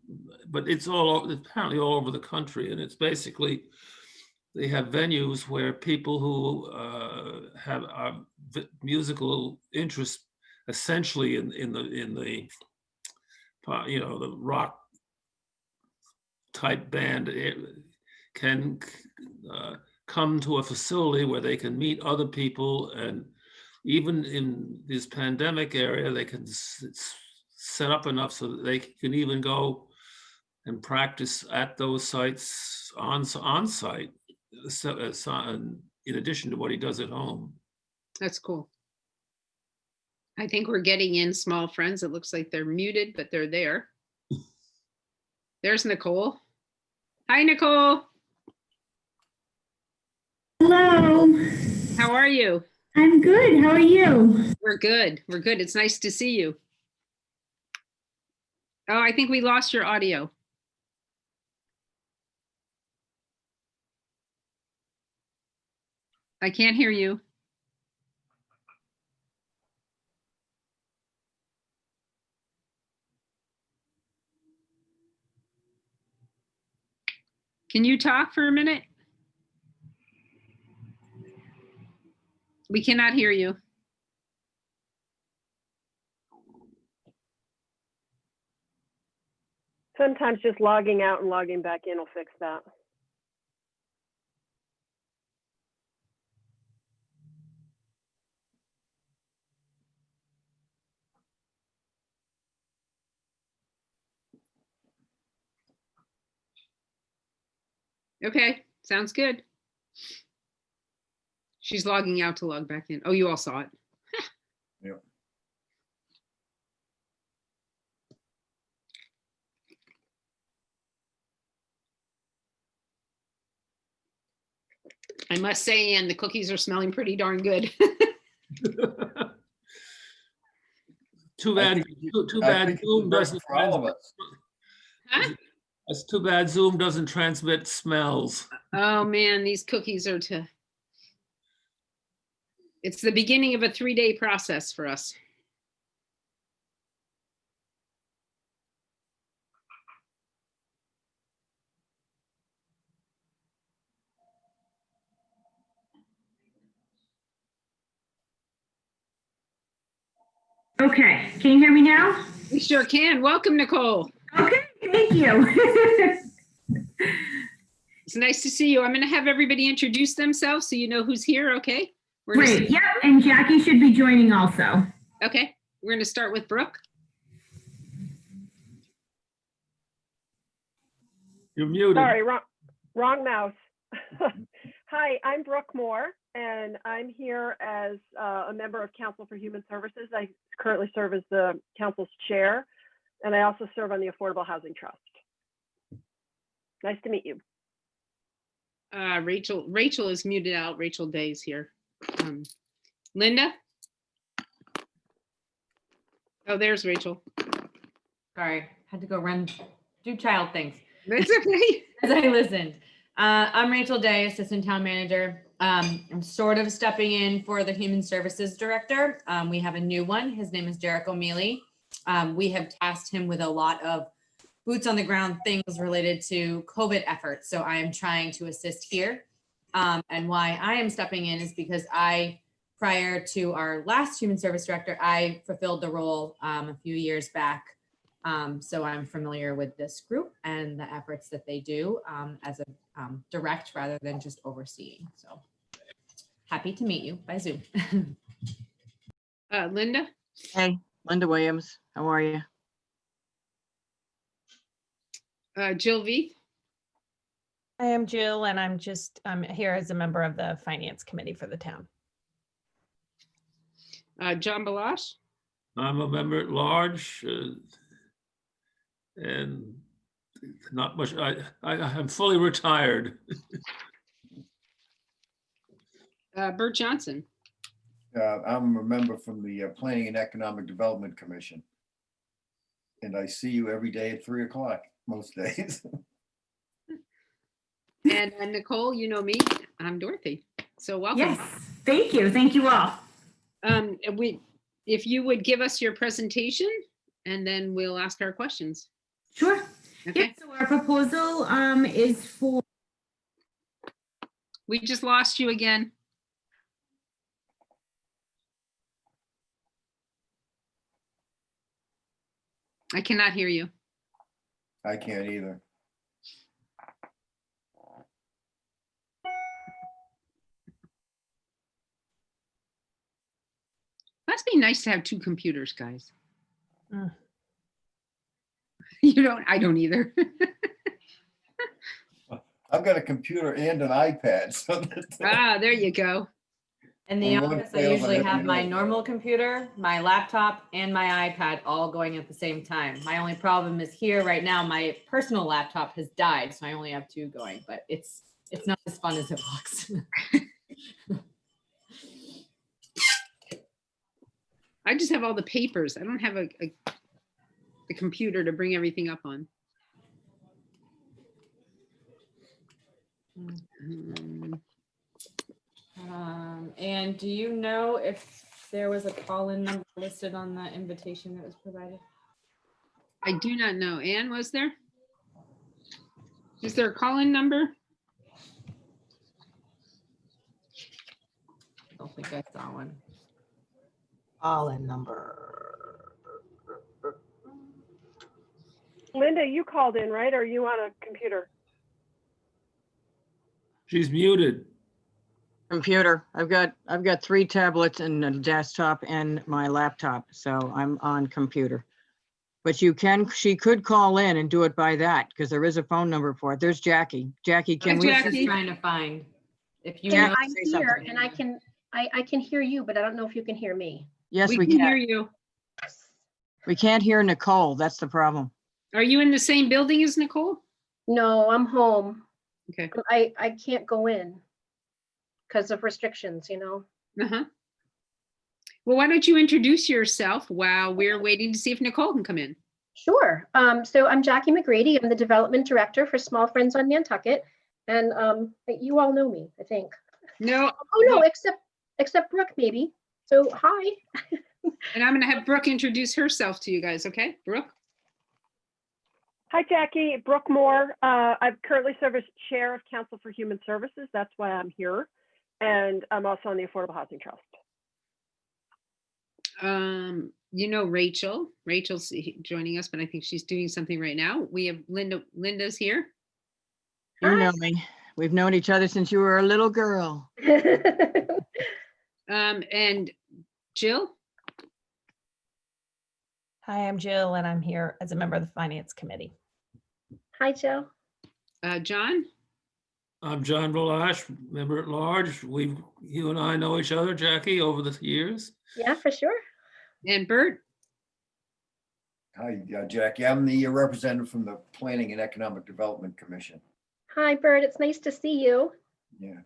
S9: but it's apparently all over the country. And it's basically, they have venues where people who have musical interest, essentially in the the rock type band, can come to a facility where they can meet other people, and even in this pandemic area, they can set up enough so that they can even go and practice at those sites on site, in addition to what he does at home.
S1: That's cool. I think we're getting in small friends. It looks like they're muted, but they're there. There's Nicole. Hi, Nicole.
S10: Hello.
S1: How are you?
S10: I'm good. How are you?
S1: We're good. We're good. It's nice to see you. Oh, I think we lost your audio. I can't hear you. Can you talk for a minute? We cannot hear you.
S2: Sometimes just logging out and logging back in will fix that.
S1: Okay, sounds good. She's logging out to log back in. Oh, you all saw it.
S6: Yep.
S1: I must say, Ann, the cookies are smelling pretty darn good.
S9: Too
S6: I
S9: bad,
S6: think you-
S9: too
S6: I
S9: bad
S6: think it's
S9: Zoom
S6: great
S9: doesn't
S6: for all of
S9: transmit.
S6: us.
S1: Huh?
S9: It's too bad Zoom doesn't transmit smells.
S1: Oh man, these cookies are to. It's the beginning of a 3-day process for us.
S10: Okay, can you hear me now?
S1: We sure can. Welcome, Nicole.
S10: Okay, thank you.
S1: It's nice to see you. I'm going to have everybody introduce themselves so you know who's here, okay? We're gonna
S10: Great, yep, and Jackie should be joining also.
S1: Okay, we're going to start with Brooke.
S9: You're muted.
S2: Sorry, wrong mouse. Hi, I'm Brooke Moore, and I'm here as a member of Council for Human Services. I currently serve as the council's chair, and I also serve on the Affordable Housing Trust. Nice to meet you.
S1: Rachel is muted out. Rachel Day is here. Linda? Oh, there's Rachel.
S4: Sorry, had to go do child things.
S1: That's okay.
S4: As I listened. I'm Rachel Day, Assistant Town Manager. I'm sort of stepping in for the Human Services Director. We have a new one. His name is Jarek O'Mealy. We have tasked him with a lot of boots on the ground things related to COVID efforts. So I am trying to assist here. And why I am stepping in is because prior to our last Human Service Director, I fulfilled the role a few years back. So I'm familiar with this group and the efforts that they do as a direct rather than just overseeing. So happy to meet you by Zoom.
S1: Linda?
S5: Hey, Linda Williams, how are you?
S1: Jill V?
S8: I am Jill, and I'm here as a member of the Finance Committee for the town.
S1: John Balash?
S9: I'm a member at large, and not much. I'm fully retired.
S1: Bert Johnson?
S6: I'm a member from the Planning and Economic Development Commission. And I see you every day at 3 o'clock, most days.
S1: And Nicole, you know me, I'm Dorothy. So welcome.
S10: Yes, thank you. Thank you all.
S1: If you would give us your presentation and then we'll ask our questions.
S10: Sure.
S1: Okay.
S10: Yep, so our proposal is for.
S1: We just lost you again. I cannot hear you.
S6: I can't either.
S1: Must be nice to have 2 computers, guys.
S8: Mm.
S1: You don't, I don't either.
S6: I've got a computer and an iPad. So
S4: There you go. In the
S6: When one
S4: office, I
S6: fails, I
S4: usually
S6: have
S4: have my
S6: another.
S4: normal computer, my laptop, and my iPad all going at the same time. My only problem is here right now, my personal laptop has died, so I only have 2 going, but it's not as fun as it looks.
S1: I just have all the papers. I don't have a computer to bring everything up on.
S4: And do you know if there was a call-in number listed on the invitation that was provided?
S1: I do not know. Anne, was there? Is there a call-in number?
S4: I don't think I saw one.
S3: Call-in number.
S2: Linda, you called in, right? Or are you on a computer?
S9: She's muted.
S5: Computer. I've got 3 tablets and a desktop and my laptop, so I'm on computer. But she could call in and do it by that, because there is a phone number for it. There's Jackie. Jackie, can we?
S1: Jackie.
S4: Just trying to find, if you
S5: Yeah.
S4: know.
S11: I'm
S5: say
S11: here
S5: something.
S11: and I can hear you, but I don't know if you can hear me.
S5: Yes, we
S1: We can hear
S5: can.
S1: you.
S5: We can't hear Nicole. That's the problem.
S1: Are you in the same building as Nicole?
S11: No, I'm home.
S1: Okay.
S11: I can't go in because of restrictions, you know.
S1: Uh-huh. Well, why don't you introduce yourself while we're waiting to see if Nicole can come in?
S11: Sure. So I'm Jackie McGrady. I'm the development director for Small Friends on Nantucket. And you all know me, I think.
S1: No.
S11: Oh no, except Brooke maybe. So hi.
S1: And I'm going to have Brooke introduce herself to you guys, okay? Brooke?
S2: Hi, Jackie. Brooke Moore. I currently serve as Chair of Council for Human Services. That's why I'm here. And I'm also on the Affordable Housing Trust.
S1: You know Rachel. Rachel's joining us, but I think she's doing something right now. We have Linda. Linda's here.
S5: You know me. We've known each other since you were a little girl.
S1: And Jill?
S8: Hi, I'm Jill, and I'm here as a member of the Finance Committee.
S11: Hi, Jill.
S1: John?
S9: I'm John Balash, member at large. You and I know each other, Jackie, over the years.
S11: Yeah, for sure.
S1: And Bert?
S6: Hi, Jackie. I'm the representative from the Planning and Economic Development Commission.
S11: Hi, Bert. It's nice to see you.
S6: Yeah.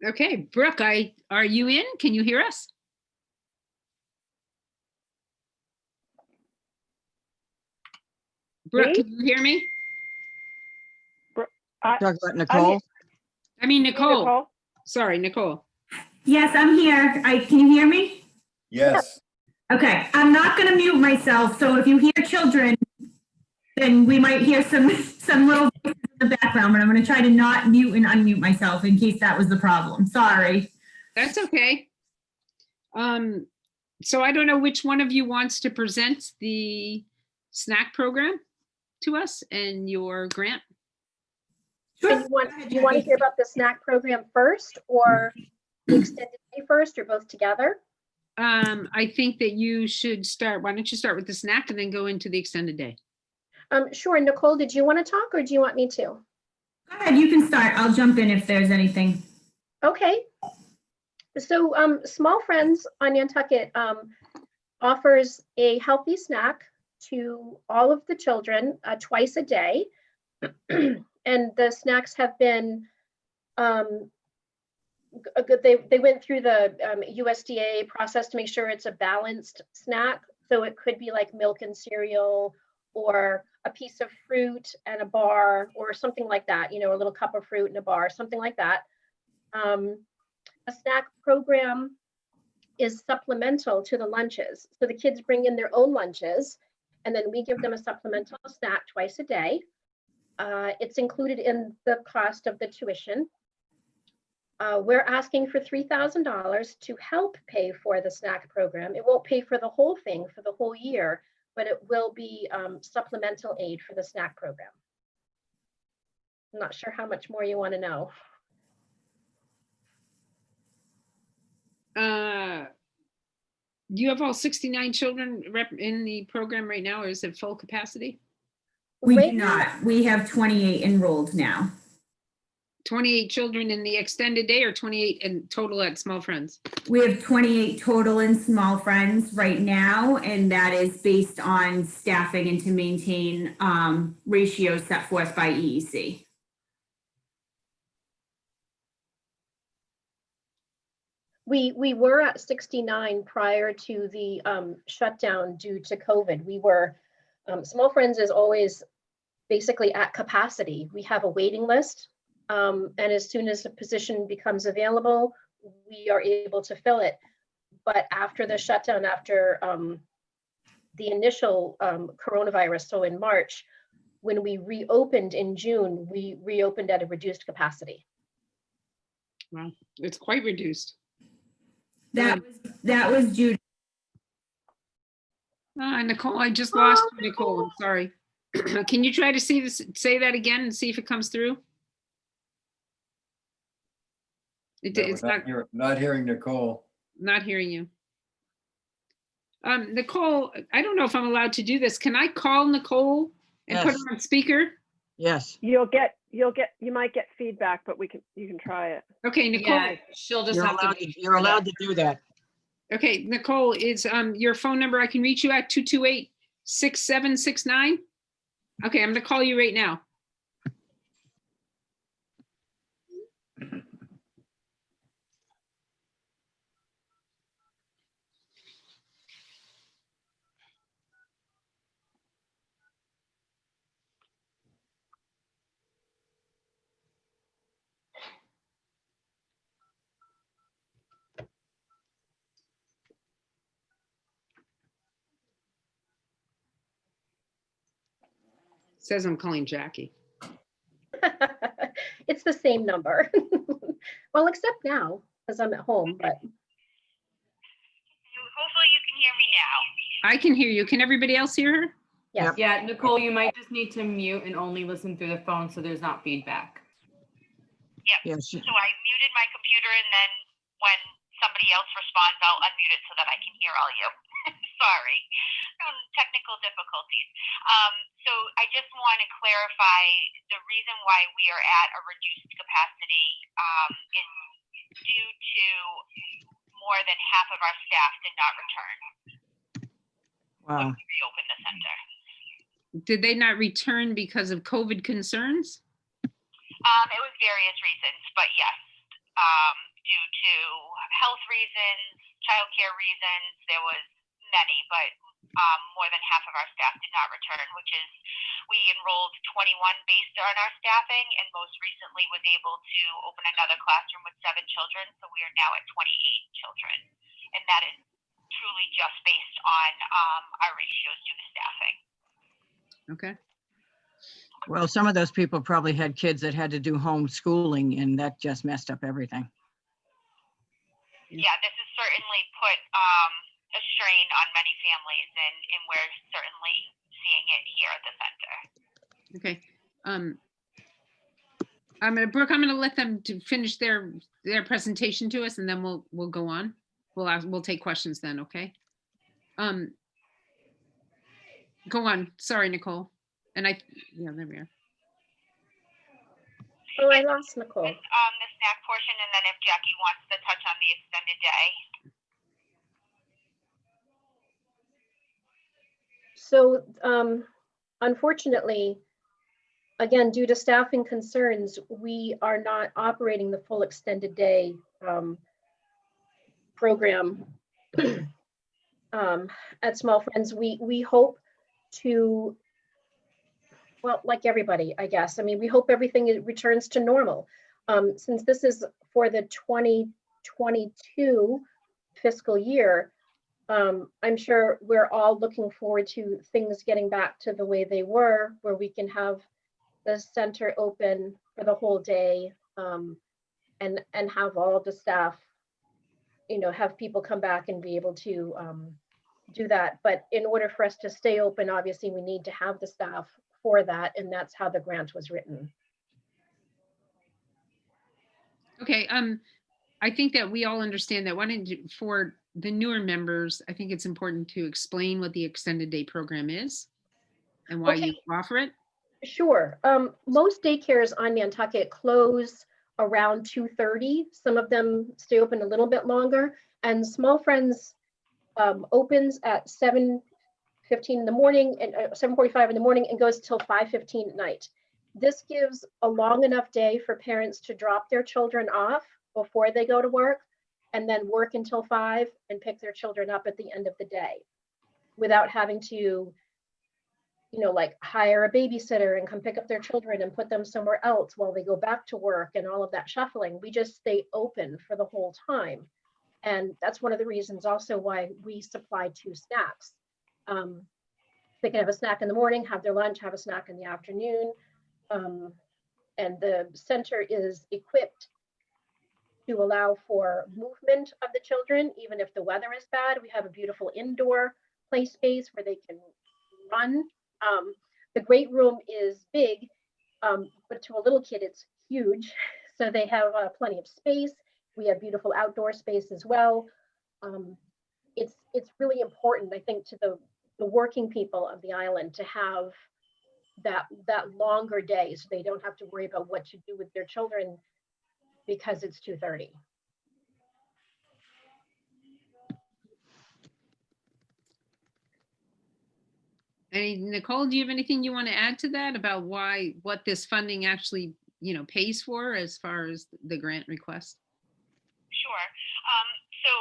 S1: Okay, Brooke, are you in? Can you hear us? Brooke,
S2: Me?
S1: can you hear me?
S5: Talk about Nicole.
S1: I mean,
S2: Hey,
S1: Nicole. Sorry, Nicole.
S10: Yes, I'm here. Can you hear me?
S6: Yes.
S10: Okay, I'm not going to mute myself, so if you hear children, then we might hear some little voices in the background, but I'm going to try to not mute and unmute myself in case that was the problem. Sorry.
S1: That's okay. So I don't know which one of you wants to present the snack program to us and your grant.
S11: So you want to hear about the snack program first or the extended day first or both together?
S1: I think that you should start. Why don't you start with the snack and then go into the extended day?
S11: Sure. Nicole, did you want to talk or do you want me to?
S10: Go ahead, you can start. I'll jump in if there's anything.
S11: Okay. So Small Friends on Nantucket offers a healthy snack to all of the children twice a day. And the snacks have been they went through the USDA process to make sure it's a balanced snack. So it could be like milk and cereal or a piece of fruit and a bar or something like that, you know, a little cup of fruit and a bar, something like that. A snack program is supplemental to the lunches. So the kids bring in their own lunches and then we give them a supplemental snack twice a day. It's included in the cost of the tuition. We're asking for $3,000 to help pay for the snack program. It won't pay for the whole thing for the whole year, but it will be supplemental aid for the snack program. I'm not sure how much more you want to know.
S1: Do you have all 69 children in the program right now, or is it full capacity?
S10: We
S11: Right
S10: do
S11: now-
S10: not. We have 28 enrolled now.
S1: 28 children in the extended day or 28 in total at Small Friends?
S10: We have 28 total in Small Friends right now, and that is based on staffing and to maintain ratios set forth by EEC.
S11: We were at 69 prior to the shutdown due to COVID. We were, Small Friends is always basically at capacity. We have a waiting list. And as soon as a position becomes available, we are able to fill it. But after the shutdown, after the initial coronavirus, so in March, when we reopened in June, we reopened at a reduced capacity.
S1: Wow, it's quite reduced.
S10: That was Judy.
S1: Nicole, I just lost you, Nicole. I'm sorry. Can you try to say that again and see if it comes through?
S6: No,
S1: It's
S6: we're not hearing Nicole.
S1: not hearing you. Nicole, I don't know if I'm allowed to do this. Can I call Nicole and put her
S5: Yes.
S1: on speaker?
S5: Yes,
S2: You might get feedback, but you can try it.
S1: Okay, Nicole.
S4: Yeah, she'll just have to.
S5: you're allowed to do that.
S1: Okay, Nicole, is your phone number I can reach you at 228-6769? Okay, I'm gonna call you right now. Says I'm calling Jackie.
S11: It's the same number. Well, except now, because I'm at home, but
S12: Hopefully you can hear me now.
S1: I can hear you. Can everybody else hear her?
S11: yes.
S5: Yep.
S4: Yeah, Nicole, you might just need to mute and only listen through the phone so there's not feedback.
S5: Yes,
S12: So I muted my computer, and then when somebody else responds, I'll unmute it so that I can hear all you. Sorry, technical difficulties. So I just want to clarify the reason why we are at a reduced capacity is due to more than half of our staff did not return when
S5: wow.
S12: we reopened the center.
S1: Did they not return because of COVID concerns?
S12: It was various reasons, but yes, due to health reasons, childcare reasons, there was many, but more than half of our staff did not return, which is, we enrolled 21 based on our staffing, and most recently was able to open another classroom with 7 children, so we are now at 28 children. And that is truly just based on our ratios due to staffing.
S1: Okay.
S5: Well, some of those people probably had kids that had to do homeschooling, and that just messed up everything.
S12: Yeah, this has certainly put a strain on many families, and we're certainly seeing it here at the center.
S1: Okay. Brooke, I'm gonna let them to finish their presentation to us, and then we'll go on. We'll take questions then, okay? Go on. Sorry, Nicole. And yeah, there we are.
S11: Oh, I lost Nicole.
S12: The snack portion, and then if Jackie wants to touch on the extended day.
S11: So unfortunately, again, due to staffing concerns, we are not operating the full extended day program at Small Friends. We hope to, well, like everybody, I guess. I mean, we hope everything returns to normal. Since this is for the 2022 fiscal year, I'm sure we're all looking forward to things getting back to the way they were, where we can have the center open for the whole day, and have all the staff, have people come back and be able to do that. But in order for us to stay open, obviously we need to have the staff for that, and that's how the grant was written.
S1: Okay. I think that we all understand that. For the newer members, I think it's important to explain what the extended day program is and why you offer it.
S11: Sure. Most daycares on Nantucket close around 2:30. Some of them stay open a little bit longer, and Small Friends opens at 7:15 in the morning and 7:45 in the morning and goes till 5:15 at night. This gives a long enough day for parents to drop their children off before they go to work, and then work until 5 and pick their children up at the end of the day without having to, like hire a babysitter and come pick up their children and put them somewhere else while they go back to work and all of that shuffling. We just stay open for the whole time. And that's one of the reasons also why we supply 2 snacks. they can have a snack in the morning, have their lunch, have a snack in the afternoon. And the center is equipped to allow for movement of the children, even if the weather is bad. We have a beautiful indoor play space where they can run. The great room is big, but to a little kid, it's huge. So they have plenty of space. We have beautiful outdoor space as well. It's really important, I think, to the working people of the island to have that longer day, so they don't have to worry about what to do with their children because it's 2:30.
S1: Nicole, do you have anything you want to add to that about what this funding actually, pays for as far as the grant request?
S12: Sure. So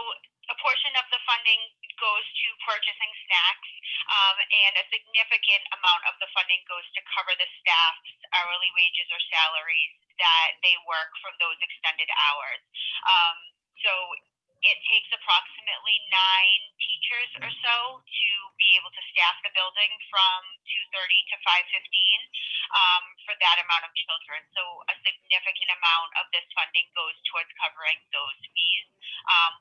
S12: a portion of the funding goes to purchasing snacks, and a significant amount of the funding goes to cover the staff's hourly wages or salaries that they work from those extended hours. So it takes approximately 9 teachers or so to be able to staff the building from 2:30 to 5:15 for that amount of children. So a significant amount of this funding goes towards covering those fees,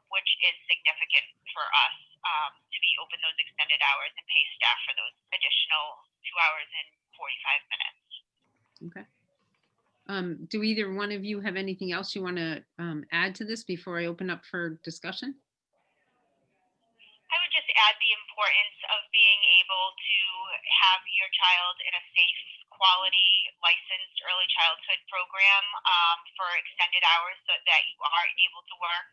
S12: which is significant for us to be open those extended hours and pay staff for those additional 2 hours and 45 minutes.
S1: Okay. Do either one of you have anything else you want to add to this before I open up for discussion?
S12: I would just add the importance of being able to have your child in a safe, quality, licensed early childhood program for extended hours so that you are able to work,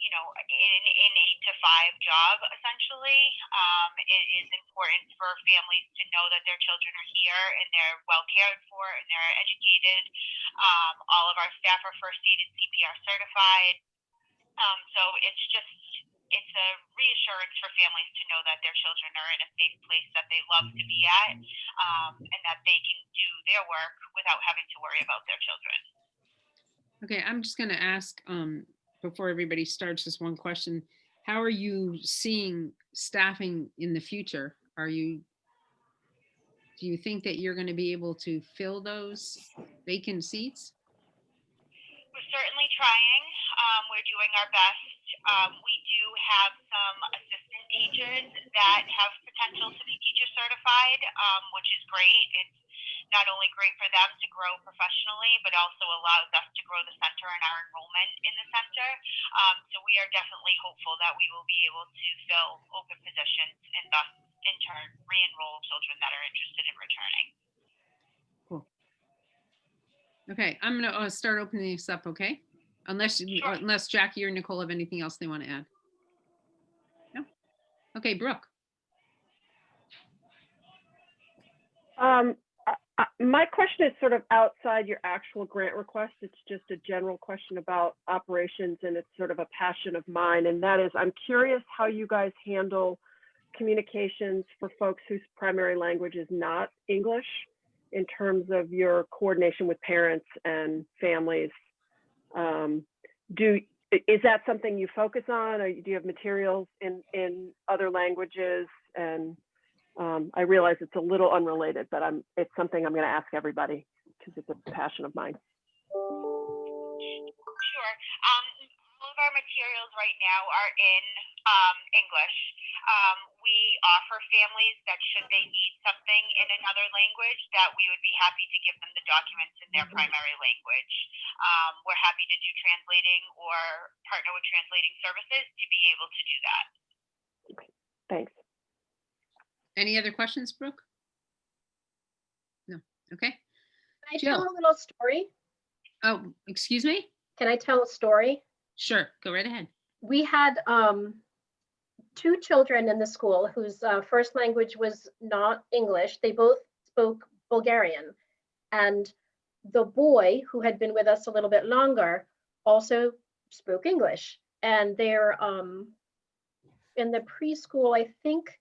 S12: in an 8 to 5 job, essentially. It is important for families to know that their children are here and they're well cared for and they're educated. All of our staff are first aid and CPR certified. So it's a reassurance for families to know that their children are in a safe place that they love to be at, and that they can do their work without having to worry about their children.
S1: Okay, I'm just going to ask before everybody starts, just one question. How are you seeing staffing in the future? Do you think that you're going to be able to fill those vacant seats?
S12: We're certainly trying. We're doing our best. We do have some assistant teachers that have potential to be teacher certified, which is great. It's not only great for them to grow professionally, but also allows us to grow the center and our enrollment in the center. So we are definitely hopeful that we will be able to fill open positions and thus in turn re-enroll children that are interested in returning.
S1: Cool. Okay, I'm going to start opening this up, okay? Unless Jackie or Nicole have anything else they want to add. No? Okay, Brooke.
S2: My question is sort of outside your actual grant request. It's just a general question about operations, and it's sort of a passion of mine. And that is, I'm curious how you guys handle communications for folks whose primary language is not English, in terms of your coordination with parents and families. Is that something you focus on, or do you have materials in other languages? And I realize it's a little unrelated, but it's something I'm going to ask everybody because it's a passion of mine.
S12: Sure. All of our materials right now are in English. We offer families that should they need something in another language, that we would be happy to give them the documents in their primary language. We're happy to do translating or partner with translating services to be able to do that.
S2: Okay, thanks.
S1: Any other questions, Brooke? No. Okay.
S11: Can I
S1: Jill.
S11: tell a little story?
S1: Oh, excuse me?
S11: Can I tell a story?
S1: Sure, go right ahead.
S11: We had 2 children in the school whose first language was not English. They both spoke Bulgarian. And the boy, who had been with us a little bit longer, also spoke English. And they're in the preschool, I think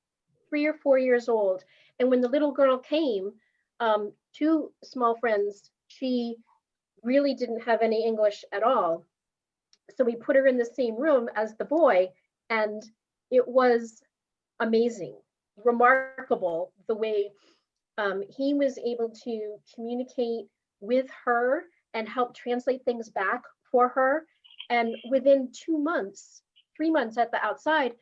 S11: 3 or 4 years old. And when the little girl came, 2 small friends, she really didn't have any English at all. So we put her in the same room as the boy, and it was amazing. remarkable the way he was able to communicate with her and help translate things back for her. And within 2 months, 3 months at the outside,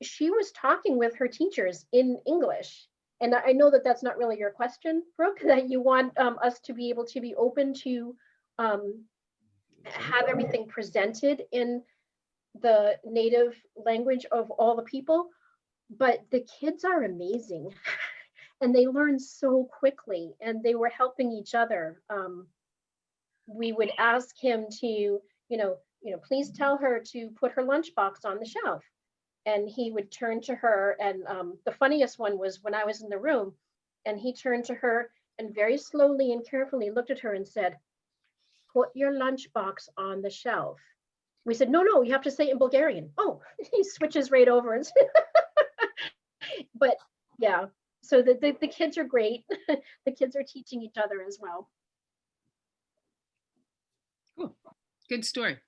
S11: she was talking with her teachers in English. And I know that that's not really your question, Brooke, that you want us to be able to be open to have everything presented in the native language of all the people. But the kids are amazing and they learn so quickly, and they were helping each other. We would ask him to, please tell her to put her lunchbox on the shelf. And he would turn to her, and the funniest one was when I was in the room, and he turned to her and very slowly and carefully looked at her and said, "Put your lunchbox on the shelf." We said, "No, you have to say it in Bulgarian." Oh, he switches right over. And but yeah, so the kids are great. The kids are teaching each other as well.
S1: Cool. Good story.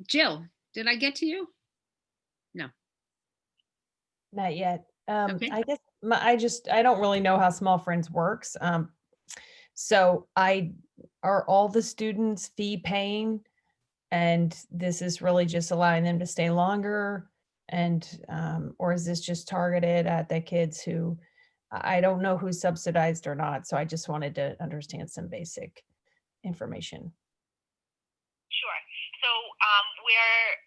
S1: Jill, did I get to you? No.
S8: Not yet.
S1: Okay.
S8: I guess I don't really know how Small Friends works. So are all the students fee paying, and this is really just allowing them to stay longer, and or is this just targeted at the kids who, I don't know who's subsidized or not, so I just wanted to understand some basic information.
S12: Sure. So we're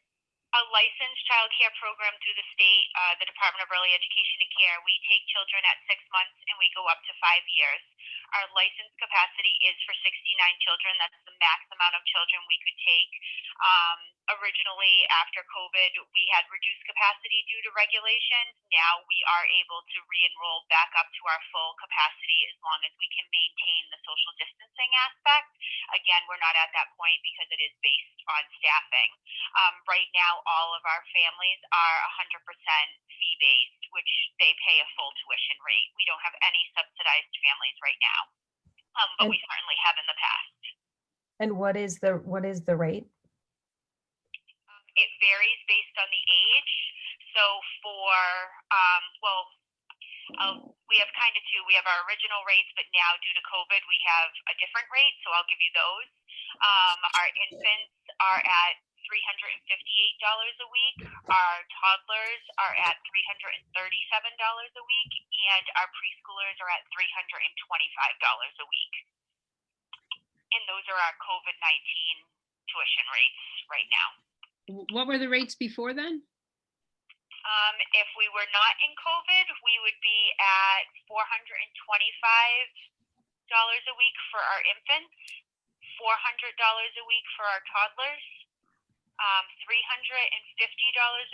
S12: a licensed child care program through the state, the Department of Early Education and Care. We take children at 6 months and we go up to 5 years. Our license capacity is for 69 children. That's the max amount of children we could take. Originally, after COVID, we had reduced capacity due to regulations. Now we are able to re-enroll back up to our full capacity as long as we can maintain the social distancing aspect. Again, we're not at that point because it is based on staffing. Right now, all of our families are 100% fee-based, which they pay a full tuition rate. We don't have any subsidized families right now, but we certainly have in the past.
S8: And what is the rate?
S12: It varies based on the age. So for, we have kind of two. We have our original rates, but now due to COVID, we have a different rate. So I'll give you those. Our infants are at $358 a week. Our toddlers are at $337 a week, and our preschoolers are at $325 a week. And those are our COVID-19 tuition rates right now.
S1: What were the rates before then?
S12: If we were not in COVID, we would be at $425 a week for our infants, $400 a week for our toddlers, $350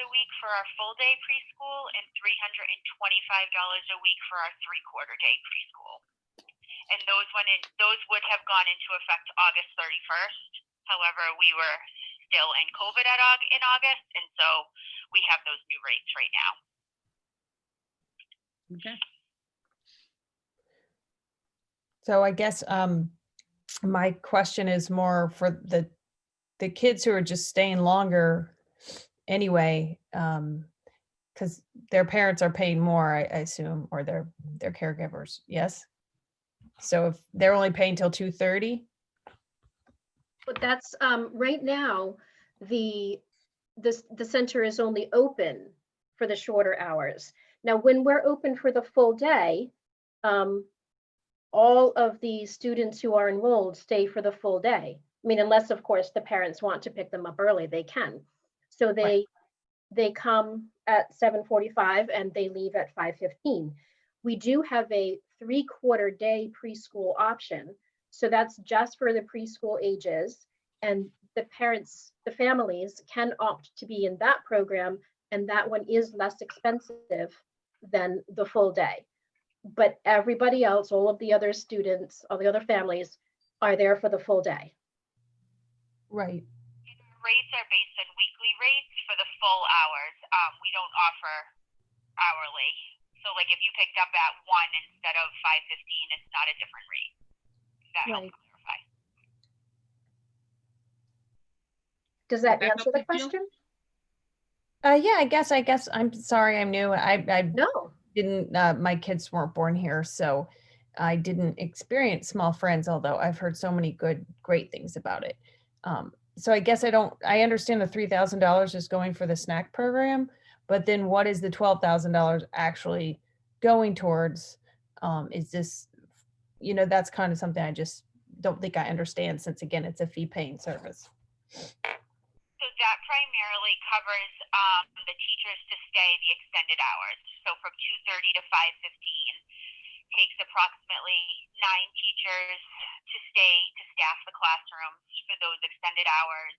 S12: a week for our full day preschool, and $325 a week for our 3/4 day preschool. And those would have gone into effect August 31st. However, we were still in COVID in August, and so we have those new rates right now.
S1: Okay.
S8: So I guess my question is more for the kids who are just staying longer anyway, because their parents are paying more, I assume, or their caregivers. Yes. So if they're only paying till 2:30.
S11: But that's right now, the center is only open for the shorter hours. Now, when we're open for the full day, all of the students who are enrolled stay for the full day. I mean, unless of course the parents want to pick them up early, they can. So they come at 7:45 and they leave at 5:15. We do have a 3/4 day preschool option. So that's just for the preschool ages, and the parents, the families can opt to be in that program, and that one is less expensive than the full day. But everybody else, all of the other students, all the other families are there for the full day.
S8: Right.
S12: Rates are based on weekly rates for the full hours. We don't offer hourly. So like if you picked up at 1 instead of 5:15, it's not a different rate. That helps clarify.
S11: Does that
S1: That
S11: answer the
S1: help you, Jill?
S11: question?
S8: Yeah, I guess I'm sorry, I'm new. I
S11: No.
S8: didn't, my kids weren't born here, so I didn't experience Small Friends, although I've heard so many great things about it. So I guess I understand the $3,000 is going for the snack program, but then what is the $12,000 actually going towards? Is this, that's kind of something I just don't think I understand, since again, it's a fee paying service.
S12: So that primarily covers the teachers to stay the extended hours. So from 2:30 to 5:15 takes approximately 9 teachers to stay to staff the classrooms for those extended hours.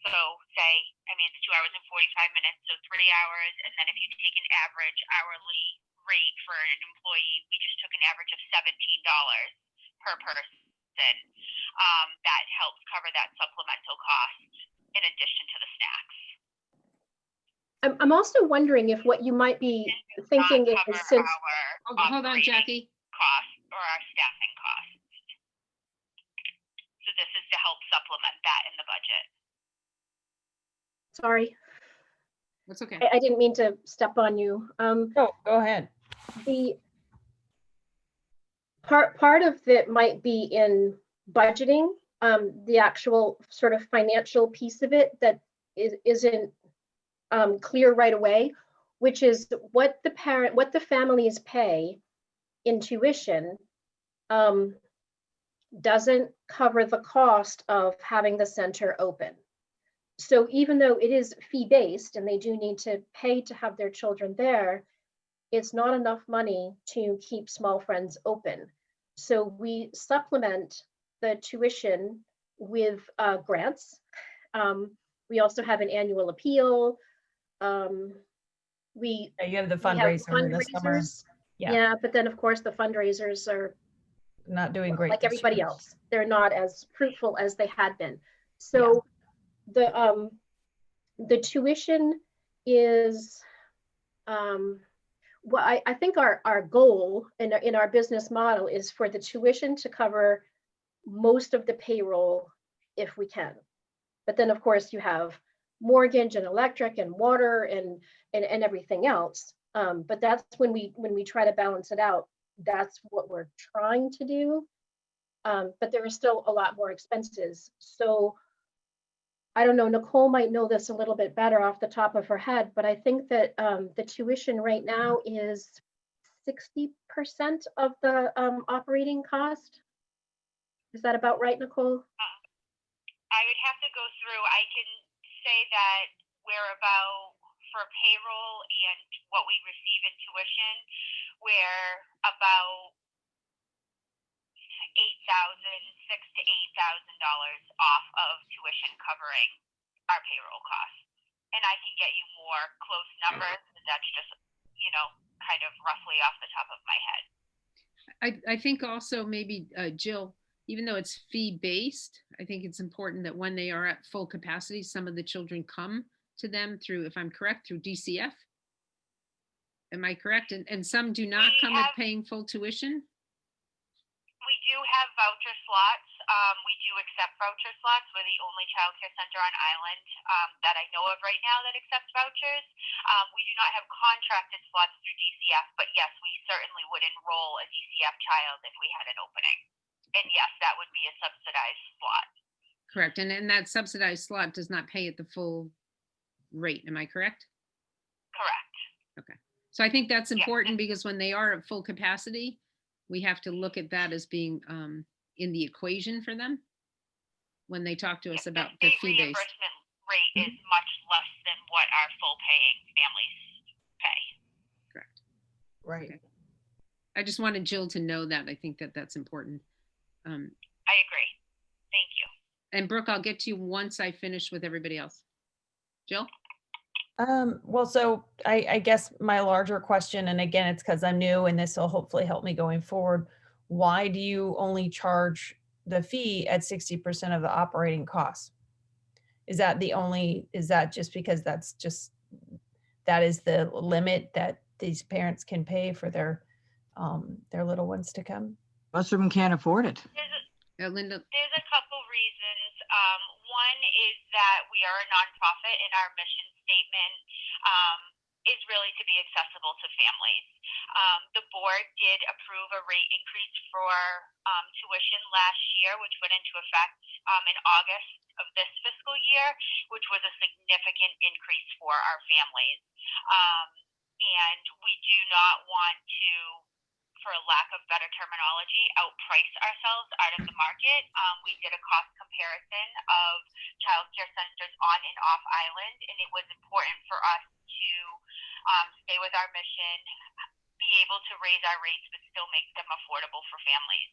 S12: So say, I mean, it's 2 hours and 45 minutes, so 3 hours. And then if you take an average hourly rate for an employee, we just took an average of $17 per person. That helps cover that supplemental cost in addition to the snacks.
S11: I'm also wondering if what you might be thinking
S12: Not
S11: is,
S12: cover
S11: since
S12: our
S1: Hold on,
S12: operating
S1: Jackie.
S12: costs or our staffing costs. So this is to help supplement that in the budget.
S11: sorry,
S1: That's okay.
S11: I didn't mean to step on you.
S8: Oh, go ahead.
S11: The part of it might be in budgeting, the actual sort of financial piece of it that isn't clear right away, which is what the families pay in tuition doesn't cover the cost of having the center open. So even though it is fee-based and they do need to pay to have their children there, it's not enough money to keep Small Friends open. So we supplement the tuition with grants. We also have an annual appeal. We
S8: Yeah, you have the
S11: we have
S8: fundraiser in the summer.
S11: fundraisers.
S8: Yeah.
S11: Yeah, but then of course the fundraisers are
S8: Not doing great.
S11: like
S8: this
S11: everybody
S8: year.
S11: else. They're not as fruitful as they had been. So the tuition is well, I think our goal in our business model is for the tuition to cover most of the payroll if we can. But then of course you have mortgage and electric and water and everything else. But that's when we try to balance it out. That's what we're trying to do. But there are still a lot more expenses. So I don't know, Nicole might know this a little bit better off the top of her head, but I think that the tuition right now is 60% of the operating cost. Is that about right, Nicole?
S12: I would have to go through. I can say that we're about, for payroll and what we receive in tuition, we're about $6,000 to $8,000 off of tuition covering our payroll costs. And I can get you more close numbers, but that's just, kind of roughly off the top of my head.
S1: I think also maybe Jill, even though it's fee-based, I think it's important that when they are at full capacity, some of the children come to them through, if I'm correct, through DCF. Am I correct? And some do not come at paying full tuition?
S12: We do have voucher slots. We do accept voucher slots. We're the only childcare center on island that I know of right now that accepts vouchers. We do not have contracted slots through DCF, but yes, we certainly would enroll a DCF child if we had an opening. And yes, that would be a subsidized slot.
S1: Correct. And that subsidized slot does not pay at the full rate. Am I correct?
S12: Correct.
S1: Okay. So I think that's important because when they are at full capacity, we have to look at that as being in the equation for them when they talk to us about the fee-based.
S12: Reimbursement rate is much less than what our full paying families pay.
S1: Correct.
S8: Right.
S1: Okay. I just wanted Jill to know that. I think that that's important.
S12: I agree. Thank you.
S1: And Brooke, I'll get to you once I finish with everybody else. Jill?
S8: Well, so I guess my larger question, and again, it's because I'm new and this will hopefully help me going forward. Why do you only charge the fee at 60% of the operating costs? Is that just because that is the limit that these parents can pay for their little ones to come?
S5: Most of them can't afford it.
S1: Linda,
S12: There's a couple reasons. One is that we are a nonprofit and our mission statement is really to be accessible to families. The board did approve a rate increase for tuition last year, which went into effect in August of this fiscal year, which was a significant increase for our families. And we do not want to, for a lack of better terminology, outprice ourselves out of the market. We did a cost comparison of childcare centers on and off island, and it was important for us to stay with our mission, be able to raise our rates, but still make them affordable for families.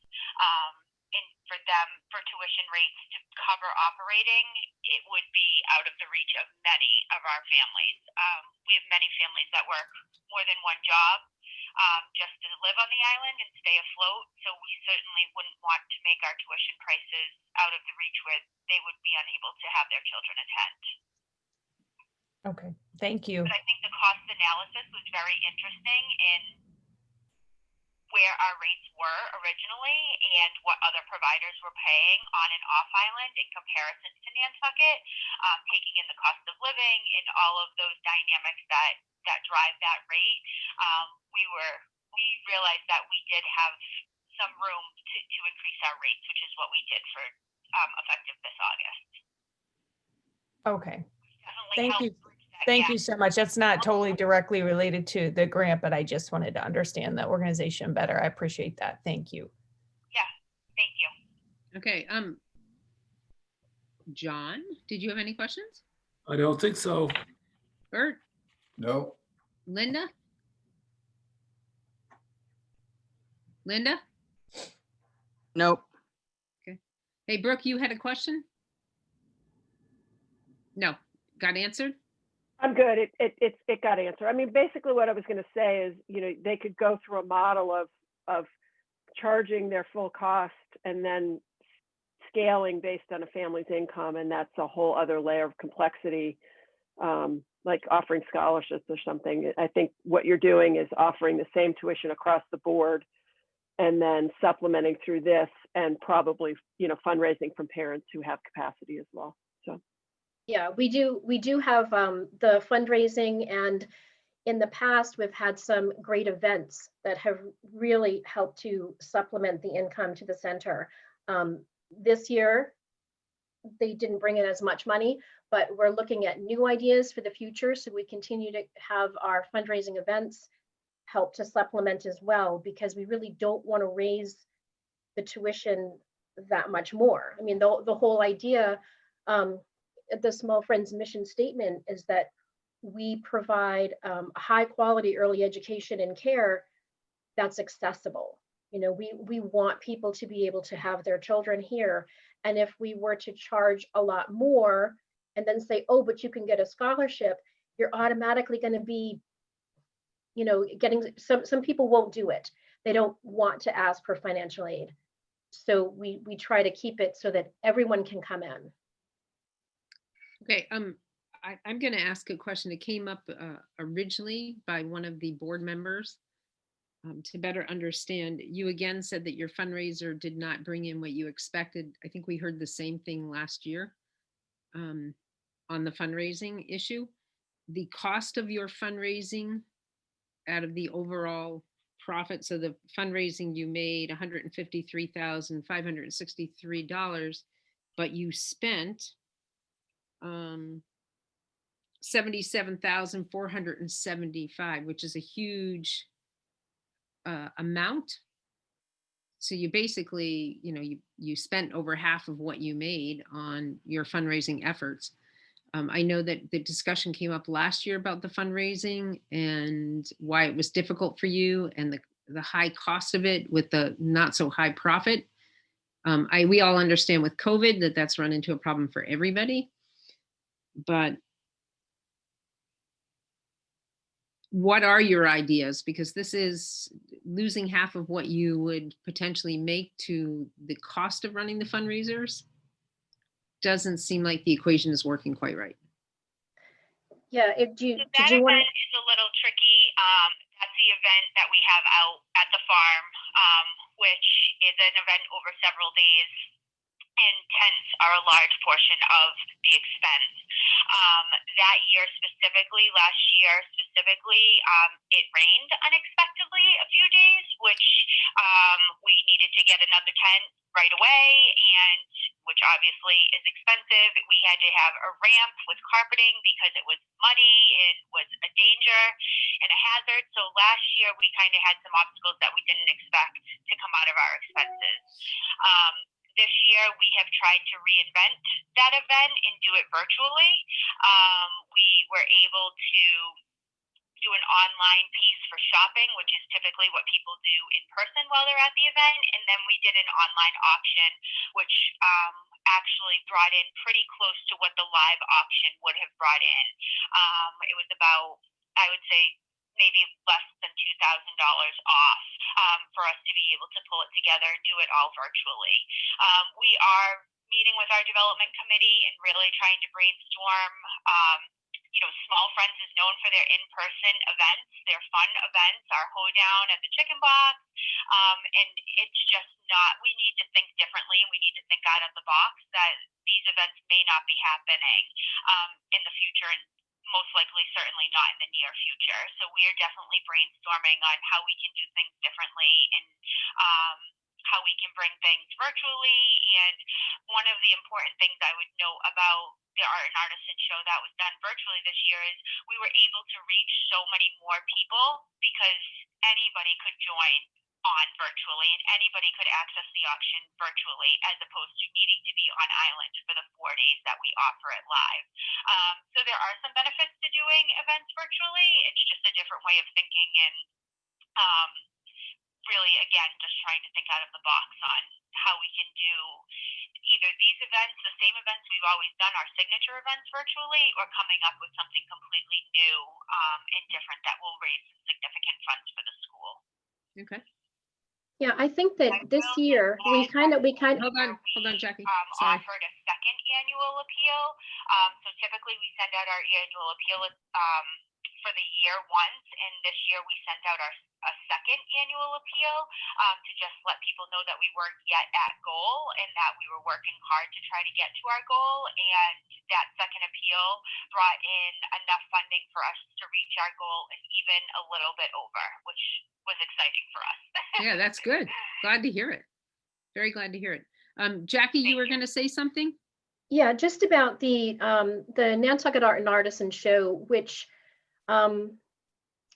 S12: And for them, for tuition rates to cover operating, it would be out of the reach of many of our families. We have many families that work more than one job just to live on the island and stay afloat. So we certainly wouldn't want to make our tuition prices out of the reach where they would be unable to have their children attend.
S8: Okay, thank you.
S12: But I think the cost analysis was very interesting in where our rates were originally and what other providers were paying on and off island in comparison to Nantucket, taking in the cost of living and all of those dynamics that drive that rate. We realized that we did have some room to increase our rates, which is what we did for effective this August.
S8: Okay,
S12: Definitely
S8: thank you.
S12: helped bridge that
S8: Thank
S12: gap.
S8: you so much. That's not totally directly related to the grant, but I just wanted to understand the organization better. I appreciate that. Thank you.
S12: Yeah, thank you.
S1: okay, John, did you have any questions?
S9: I don't think so.
S1: Bert,
S6: No,
S1: Linda? Linda?
S5: Nope.
S1: Hey, Brooke, you had a question? No, got answered?
S2: I'm good. It got answered. I mean, basically what I was going to say is, you know, they could go through a model of charging their full cost and then scaling based on a family's income. And that's a whole other layer of complexity, like offering scholarships or something. I think what you're doing is offering the same tuition across the board and then supplementing through this and probably, you know, fundraising from parents who have capacity as well. So.
S11: Yeah, we do have the fundraising, and in the past, we've had some great events that have really helped to supplement the income to the center. This year, they didn't bring in as much money, but we're looking at new ideas for the future. So we continue to have our fundraising events help to supplement as well, because we really don't want to raise the tuition that much more. I mean, the whole idea, the Small Friends mission statement is that we provide high quality early education and care that's accessible. You know, we want people to be able to have their children here. And if we were to charge a lot more and then say, oh, but you can get a scholarship, you're automatically going to be, you know, getting some people won't do it. They don't want to ask for financial aid. So we try to keep it so that everyone can come in.
S1: Okay, I'm going to ask a question that came up originally by one of the board members to better understand. You again said that your fundraiser did not bring in what you expected. I think we heard the same thing last year on the fundraising issue. The cost of your fundraising out of the overall profit, so the fundraising you made $153,563, but you spent $77,475, which is a huge amount. So you basically, you know, you spent over half of what you made on your fundraising efforts. I know that the discussion came up last year about the fundraising and why it was difficult for you and the high cost of it with the not so high profit. We all understand with COVID that that's run into a problem for everybody. But what are your ideas? Because this is losing half of what you would potentially make to the cost of running the fundraisers. Doesn't seem like the equation is working quite right.
S11: Yeah,
S12: So
S11: did
S12: that
S11: you want
S12: event is a little tricky. That's the event that we have out at the farm, which is an event over several days. And tents are a large portion of the expense. That year specifically, last year specifically, it rained unexpectedly a few days, which we needed to get another tent right away, and which obviously is expensive. We had to have a ramp with carpeting because it was muddy and was a danger and a hazard. So last year we kind of had some obstacles that we didn't expect to come out of our expenses. This year, we have tried to reinvent that event and do it virtually. We were able to do an online piece for shopping, which is typically what people do in person while they're at the event. And then we did an online auction, which actually brought in pretty close to what the live auction would have brought in. It was about, I would say, maybe less than $2,000 off for us to be able to pull it together and do it all virtually. We are meeting with our development committee and really trying to brainstorm. Small Friends is known for their in-person events, their fun events, our hoedown at the chicken box. And it's just not, we need to think differently and we need to think out of the box that these events may not be happening in the future, and most likely certainly not in the near future. So we are definitely brainstorming on how we can do things differently and how we can bring things virtually. And one of the important things I would note about the Art and Artisan show that was done virtually this year is we were able to reach so many more people because anybody could join on virtually and anybody could access the auction virtually as opposed to needing to be on island for the 4 days that we offer it live. So there are some benefits to doing events virtually. It's just a different way of thinking and really, again, just trying to think out of the box on how we can do either these events, the same events we've always done, our signature events virtually, or coming up with something completely new and different that will raise some significant funds for the school.
S1: Okay.
S11: Yeah, I think that this year we kind of
S1: Hold on, Jackie. Sorry.
S12: Offered a second annual appeal. So typically we send out our annual appeal for the year once, and this year we sent out a second annual appeal to just let people know that we weren't yet at goal and that we were working hard to try to get to our goal. And that second appeal brought in enough funding for us to reach our goal and even a little bit over, which was exciting for us.
S1: Yeah, that's good. Glad to hear it. Very glad to hear it. Jackie, you were going to say something?
S11: Yeah, just about the Nantucket Art and Artisan show, which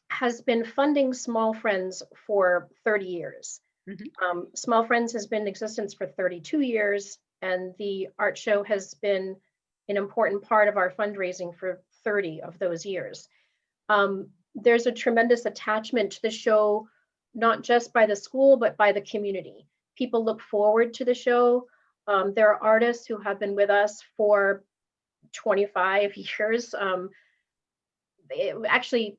S11: has been funding Small Friends for 30 years.
S1: Mm-hmm.
S11: Small Friends has been in existence for 32 years, and the art show has been an important part of our fundraising for 30 of those years. There's a tremendous attachment to the show, not just by the school, but by the community. People look forward to the show. There are artists who have been with us for 25 years. Actually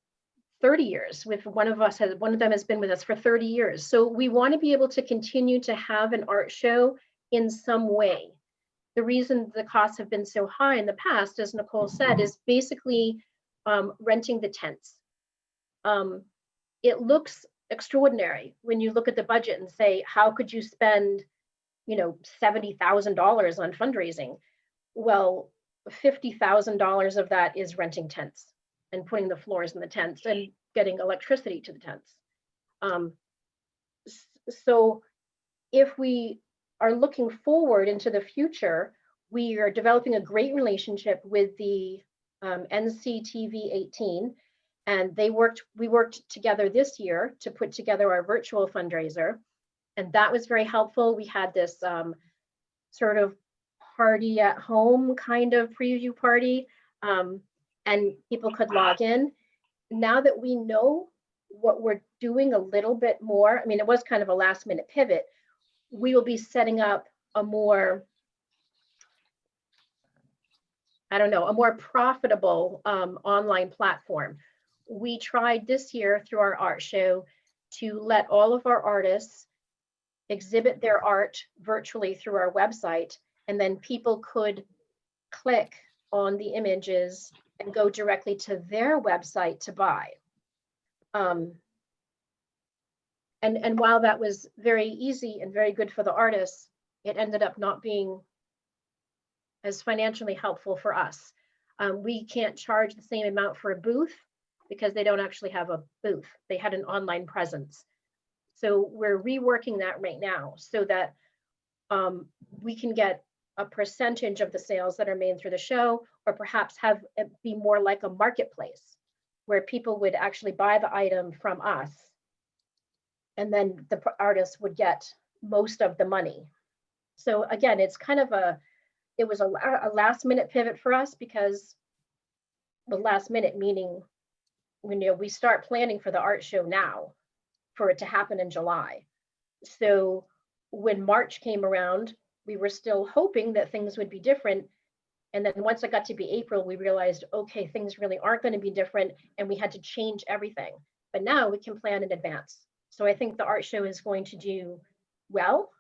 S11: 30 years with one of them has been with us for 30 years. So we want to be able to continue to have an art show in some way. The reason the costs have been so high in the past, as Nicole said, is basically renting the tents. It looks extraordinary when you look at the budget and say, how could you spend, $70,000 on fundraising? Well, $50,000 of that is renting tents and putting the floors in the tents and getting electricity to the tents. So if we are looking forward into the future, we are developing a great relationship with the NCTV 18, and we worked together this year to put together our virtual fundraiser, and that was very helpful. We had this sort of party at home kind of preview party, and people could log in. Now that we know what we're doing a little bit more, I mean, it was kind of a last minute pivot, we will be setting up a more, a more profitable online platform. We tried this year through our art show to let all of our artists exhibit their art virtually through our website, and then people could click on the images and go directly to their website to buy. And while that was very easy and very good for the artists, it ended up not being as financially helpful for us. We can't charge the same amount for a booth because they don't actually have a booth. They had an online presence. So we're reworking that right now so that we can get a percentage of the sales that are made through the show, or perhaps have it be more like a marketplace where people would actually buy the item from us. And then the artist would get most of the money. So again, it's kind of it was a last minute pivot for us, because the last minute meaning, we start planning for the art show now for it to happen in July. So when March came around, we were still hoping that things would be different. And then once it got to be April, we realized, okay, things really aren't going to be different, and we had to change everything. But now we can plan in advance. So I think the art show is going to do well.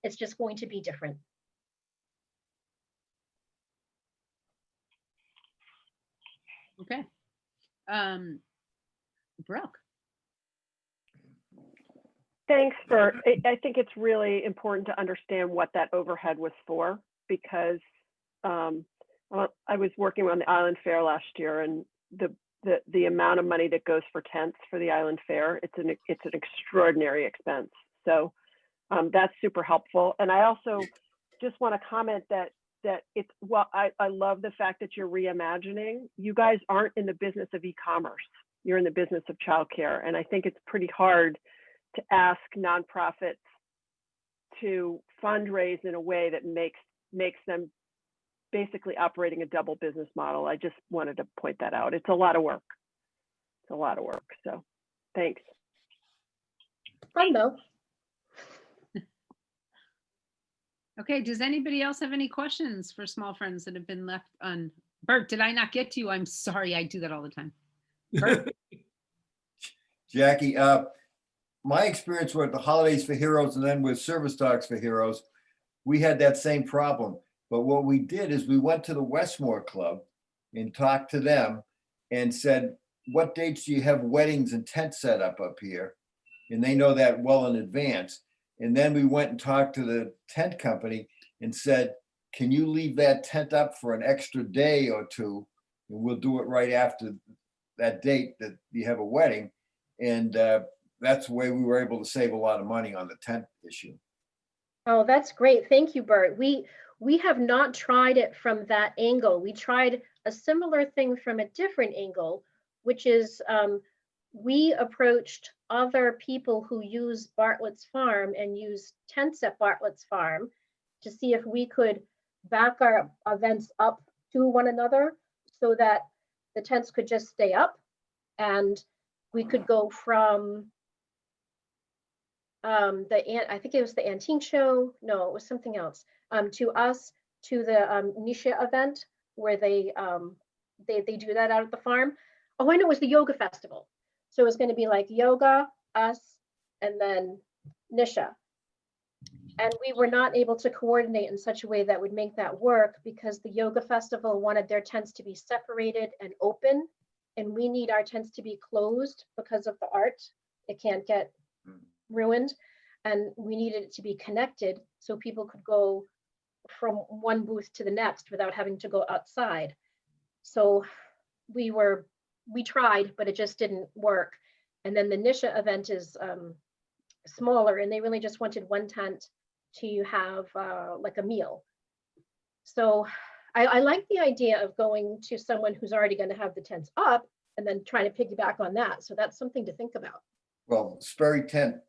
S11: It's just going to be different.
S1: Okay. Brooke.
S2: Thanks I think it's really important to understand what that overhead was for, because I was working on the Island Fair last year, and the amount of money that goes for tents for the Island Fair, it's an extraordinary expense. So that's super helpful. And I also just want to comment that I love the fact that you're reimagining. You guys aren't in the business of e-commerce. You're in the business of childcare. And I think it's pretty hard to ask nonprofits to fundraise in a way that makes them basically operating a double business model. I just wanted to point that out. It's a lot of work. It's a lot of work. So thanks.
S11: Fun though.
S1: Okay, does anybody else have any questions for Small Friends that have been left on? Bert, did I not get to you? I'm sorry, I do that all the time. Bert?
S6: Jackie, my experience with the Holidays for Heroes and then with Service Dogs for Heroes, we had that same problem. But what we did is we went to the Westmore Club and talked to them and said, what dates do you have weddings and tents set up here? And they know that well in advance. And then we went and talked to the tent company and said, can you leave that tent up for an extra day or two? And we'll do it right after that date that you have a wedding. And that's the way we were able to save a lot of money on the tent issue.
S11: Oh, that's great. Thank you, Bert. We have not tried it from that angle. We tried a similar thing from a different angle, which is we approached other people who use Bartlett's Farm and use tents at Bartlett's Farm to see if we could back our events up to one another so that the tents could just stay up, and we could go from I think it was the antique show. No, it was something else. To us, to the Nisha event where they do that out at the farm. Oh, I know, it was the yoga festival. So it was going to be like yoga, us, and then Nisha. And we were not able to coordinate in such a way that would make that work, because the yoga festival wanted their tents to be separated and open, and we need our tents to be closed because of the art. It can't get ruined, and we needed it to be connected so people could go from one booth to the next without having to go outside. So we tried, but it just didn't work. And then the Nisha event is smaller, and they really just wanted one tent to have like a meal. So I like the idea of going to someone who's already going to have the tents up and then trying to piggyback on that. So that's something to think about.
S6: Well, Sperry Tent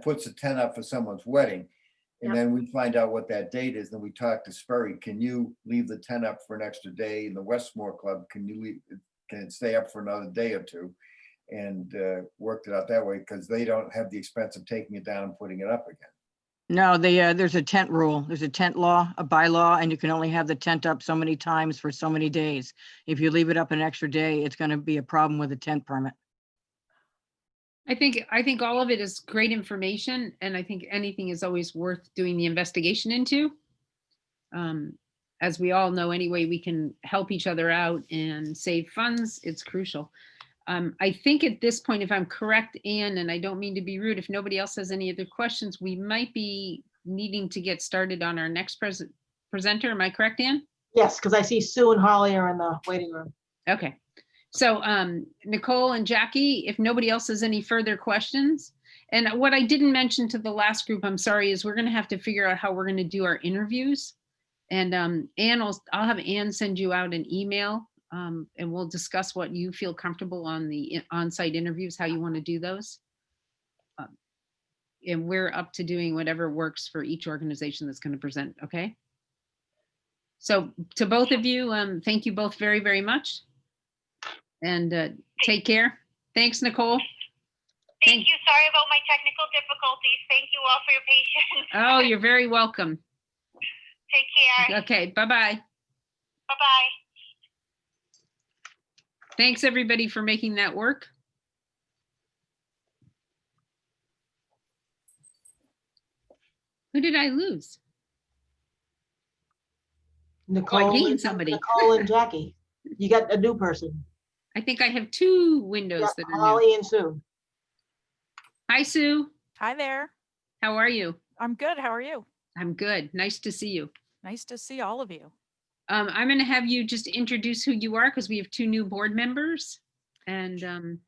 S6: puts a tent up for someone's wedding. And then we find out what that date is. Then we talk to Sperry. Can you leave the tent up for an extra day? In the Westmore Club, can it stay up for another day or two? And worked it out that way, because they don't have the expense of taking it down and putting it up again.
S5: No, there's a tent rule. There's a tent law, a bylaw, and you can only have the tent up so many times for so many days. If you leave it up an extra day, it's going to be a problem with a tent permit.
S1: I think all of it is great information, and I think anything is always worth doing the investigation into. as we all know, any way we can help each other out and save funds, it's crucial. I think at this point, if I'm correct, Anne, and I don't mean to be rude, if nobody else has any other questions, we might be needing to get started on our next presenter. Am I correct, Anne?
S3: Yes, because I see Sue and Holly are in the waiting room.
S1: Okay. So Nicole and Jackie, if nobody else has any further questions, and what I didn't mention to the last group, I'm sorry, is we're going to have to figure out how we're going to do our interviews. And I'll have Anne send you out an email, and we'll discuss what you feel comfortable on the on-site interviews, how you want to do those. And we're up to doing whatever works for each organization that's going to present, okay? So to both of you, thank you both very, very much. And take care. Thanks, Nicole.
S12: Thank you. Sorry about my technical difficulties. Thank you all for your patience.
S1: Oh, you're very welcome.
S12: Take care.
S1: Okay, bye-bye.
S12: Bye-bye.
S1: Thanks, everybody, for making that work. Who did I lose?
S3: Nicole,
S1: gained somebody.
S3: Nicole and Jackie. You got a new person.
S1: I think I have two windows
S3: Yeah,
S1: that are new.
S3: Holly and Sue.
S1: Hi, Sue.
S13: Hi there.
S1: How are you?
S13: I'm good. How are you?
S1: I'm good. Nice to see you.
S13: Nice to see all of you.
S1: I'm going to have you just introduce who you are because we have two new board members. And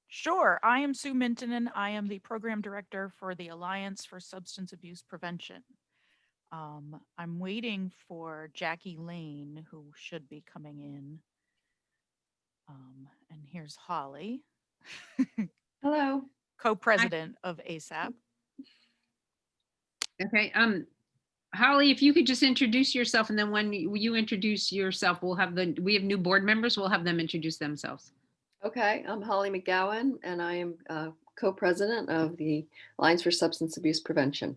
S13: Sure. I am Sue Mintonen. I am the program director for the Alliance for Substance Abuse Prevention. I'm waiting for Jackie Lane, who should be coming in. And here's Holly.
S4: Hello.
S13: Co-president of ASAP.
S1: okay. Holly, if you could just introduce yourself, and then when you introduce yourself, we have new board members. We'll have them introduce themselves.
S14: Okay, I'm Holly McGowan, and I am co-president of the Alliance for Substance Abuse Prevention.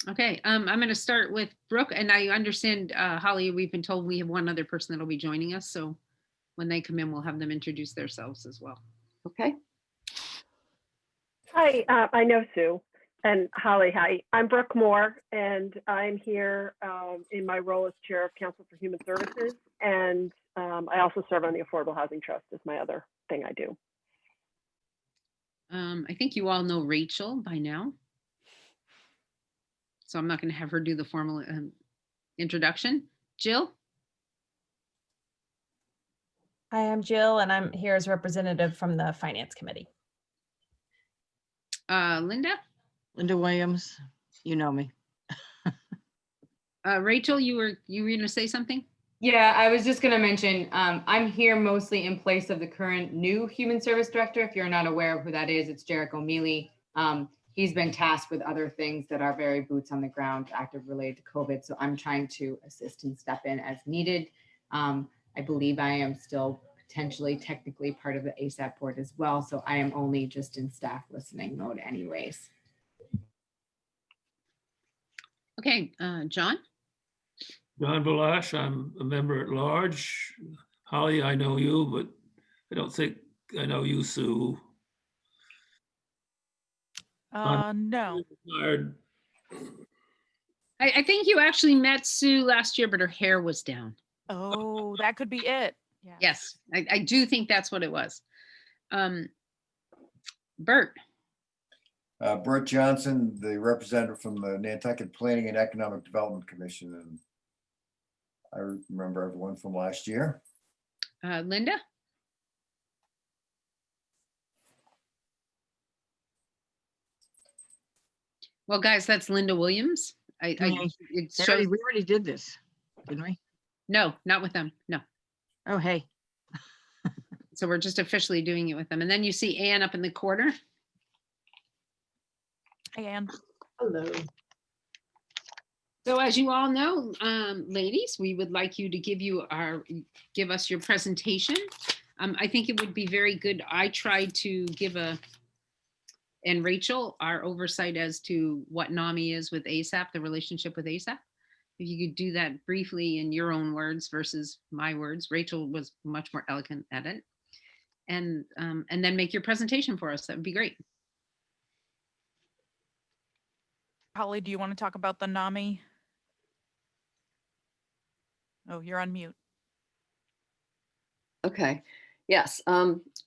S1: Okay, I'm going to start with Brooke, and I understand, Holly, we've been told we have one other person that'll be joining us. So when they come in, we'll have them introduce themselves as well.
S14: Okay.
S2: Hi, I know Sue. And Holly, hi. I'm Brooke Moore, and I'm here in my role as Chair of Council for Human Services. And I also serve on the Affordable Housing Trust is my other thing I do.
S1: I think you all know Rachel by now. So I'm not going to have her do the formal introduction. Jill?
S8: Hi, I'm Jill, and I'm here as representative from the Finance Committee.
S1: Linda?
S5: Linda Williams, you know me.
S1: Rachel, you were going to say something?
S4: Yeah, I was just going to mention, I'm here mostly in place of the current new Human Service Director. If you're not aware of who that is, it's Jarek O'Mealy. He's been tasked with other things that are very boots on the ground, active related to COVID. So I'm trying to assist and step in as needed. I believe I am still potentially technically part of the ASAP board as well. So I am only just in staff listening mode anyways.
S1: Okay, John?
S9: John Balash, I'm a member at large. Holly, I know you, but I don't think I know you, Sue.
S13: No.
S9: Retired.
S1: I think you actually met Sue last year, but her hair was down.
S13: Oh, that could be it. Yeah.
S1: Yes, I do think that's what it was. Bert?
S6: Bert Johnson, the representative from the Nantucket Planning and Economic Development Commission. And I remember everyone from last year.
S1: Linda? Well, guys, that's Linda Williams. It shows.
S5: We already did this, didn't we?
S1: No, not with them. No.
S5: Oh, hey.
S1: So we're just officially doing it with them. And then you see Anne up in the corner.
S13: Hey, Anne.
S3: Hello.
S1: So as you all know, ladies, we would like you to give us your presentation. I think it would be very good. I tried to give and Rachel, our oversight as to what NAMI is with ASAP, the relationship with ASAP. If you could do that briefly in your own words versus my words. Rachel was much more eloquent at it. And then make your presentation for us. That would be great.
S13: Holly, do you want to talk about the NAMI Oh, you're on mute.
S14: Okay, yes.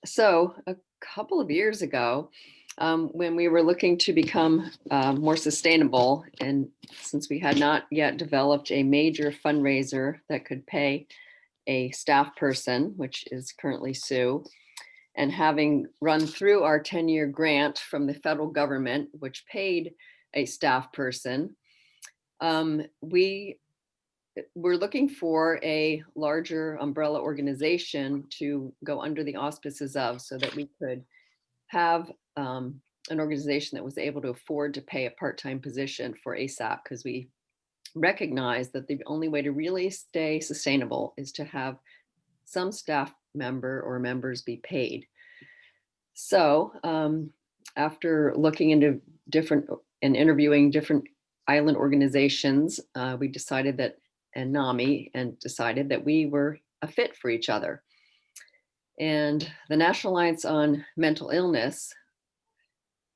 S14: So a couple of years ago, when we were looking to become more sustainable, and since we had not yet developed a major fundraiser that could pay a staff person, which is currently Sue, and having run through our 10-year grant from the federal government, which paid a staff person, we're looking for a larger umbrella organization to go under the auspices of, so that we could have an organization that was able to afford to pay a part-time position for ASAP, because we recognize that the only way to really stay sustainable is to have some staff member or members be paid. So after looking into different and interviewing different island organizations, we decided that, and NAMI, and decided that we were a fit for each other. And the National Alliance on Mental Illness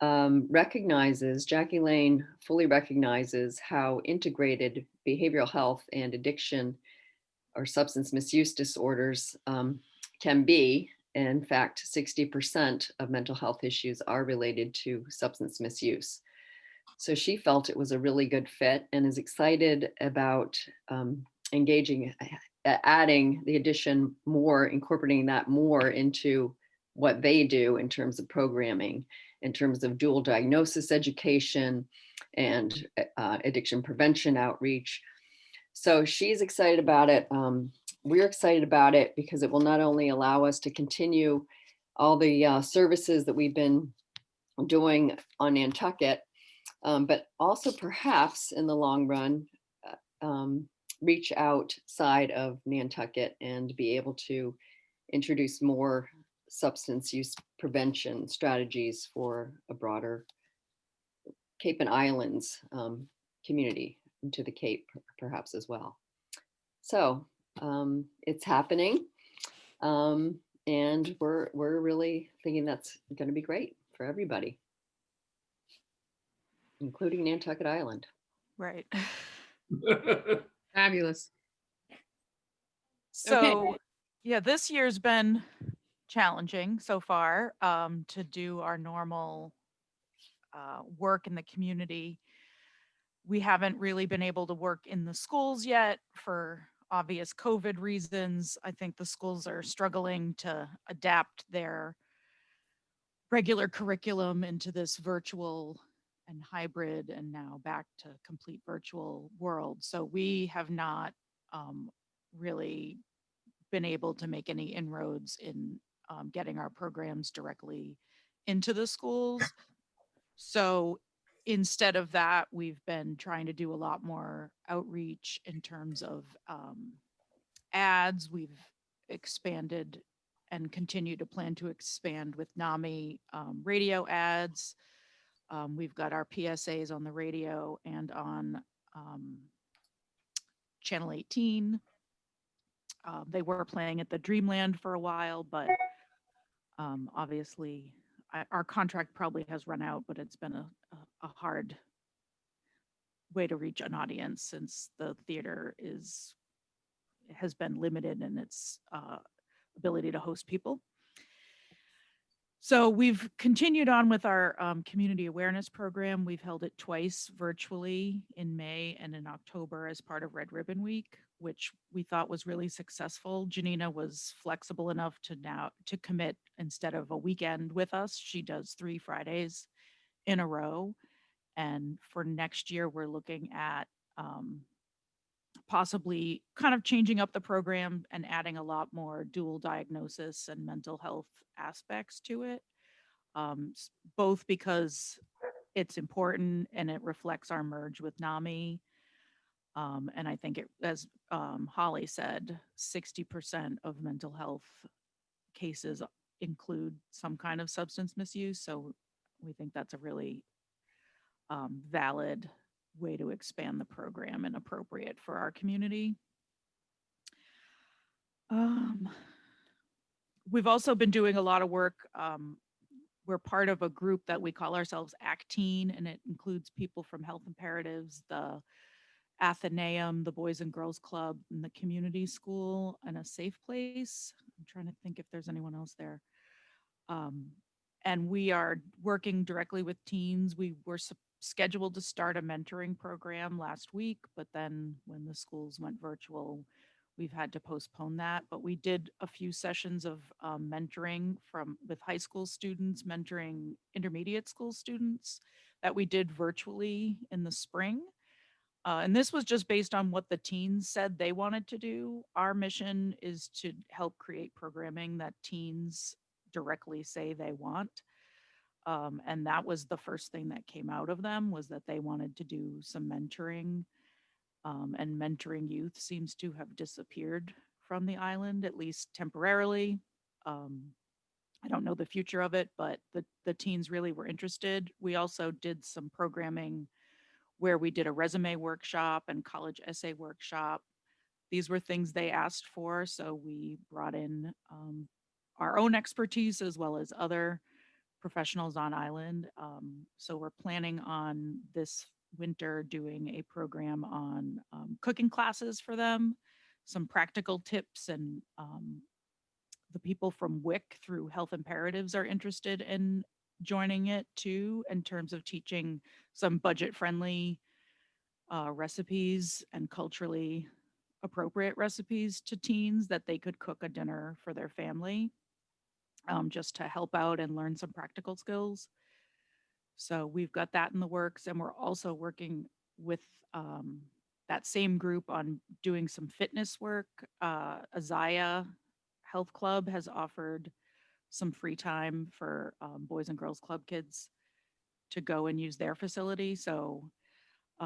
S14: recognizes, Jackie Lane fully recognizes how integrated behavioral health and addiction or substance misuse disorders can be. In fact, 60% of mental health issues are related to substance misuse. So she felt it was a really good fit and is excited about engaging, adding the addition more, incorporating that more into what they do in terms of programming, in terms of dual diagnosis education and addiction prevention outreach. So she's excited about it. We're excited about it because it will not only allow us to continue all the services that we've been doing on Nantucket, but also perhaps in the long run, reach outside of Nantucket and be able to introduce more substance use prevention strategies for a broader Cape and Islands community, into the Cape perhaps as well. So it's happening, and we're really thinking that's going to be great for everybody, including Nantucket Island.
S13: Right.
S1: Fabulous.
S13: So, yeah, this year's been challenging so far to do our normal work in the community. We haven't really been able to work in the schools yet for obvious COVID reasons. I think the schools are struggling to adapt their regular curriculum into this virtual and hybrid and now back to complete virtual world. So we have not really been able to make any inroads in getting our programs directly into the schools. So instead of that, we've been trying to do a lot more outreach in terms of ads. We've expanded and continue to plan to expand with NAMI radio ads. We've got our PSAs on the radio and on Channel 18. They were playing at the Dreamland for a while, but obviously our contract probably has run out, but it's been a hard way to reach an audience since the theater has been limited in its ability to host people. So we've continued on with our community awareness program. We've held it twice virtually in May and in October as part of Red Ribbon Week, which we thought was really successful. Janina was flexible enough to commit instead of a weekend with us. She does 3 Fridays in a row. And for next year, we're looking at possibly kind of changing up the program and adding a lot more dual diagnosis and mental health aspects to it, both because it's important and it reflects our merge with NAMI. And I think as Holly said, 60% of mental health cases include some kind of substance misuse. So we think that's a really valid way to expand the program and appropriate for our community. We've also been doing a lot of work. We're part of a group that we call ourselves ACTEEN, and it includes people from Health Imperatives, the Athenaeum, the Boys and Girls Club, and the community school, and a safe place. I'm trying to think if there's anyone else there. And we are working directly with teens. We were scheduled to start a mentoring program last week, but then when the schools went virtual, we've had to postpone that. But we did a few sessions of mentoring with high school students, mentoring intermediate school students that we did virtually in the spring. And this was just based on what the teens said they wanted to do. Our mission is to help create programming that teens directly say they want. And that was the first thing that came out of them, was that they wanted to do some mentoring. And mentoring youth seems to have disappeared from the island, at least temporarily. I don't know the future of it, but the teens really were interested. We also did some programming where we did a resume workshop and college essay workshop. These were things they asked for, so we brought in our own expertise as well as other professionals on island. So we're planning on this winter doing a program on cooking classes for them, some practical tips, and the people from WIC through Health Imperatives are interested in joining it too, in terms of teaching some budget-friendly recipes and culturally appropriate recipes to teens that they could cook a dinner for their family, just to help out and learn some practical skills. So we've got that in the works, and we're also working with that same group on doing some fitness work. Azaya Health Club has offered some free time for Boys and Girls Club kids to go and use their facility. So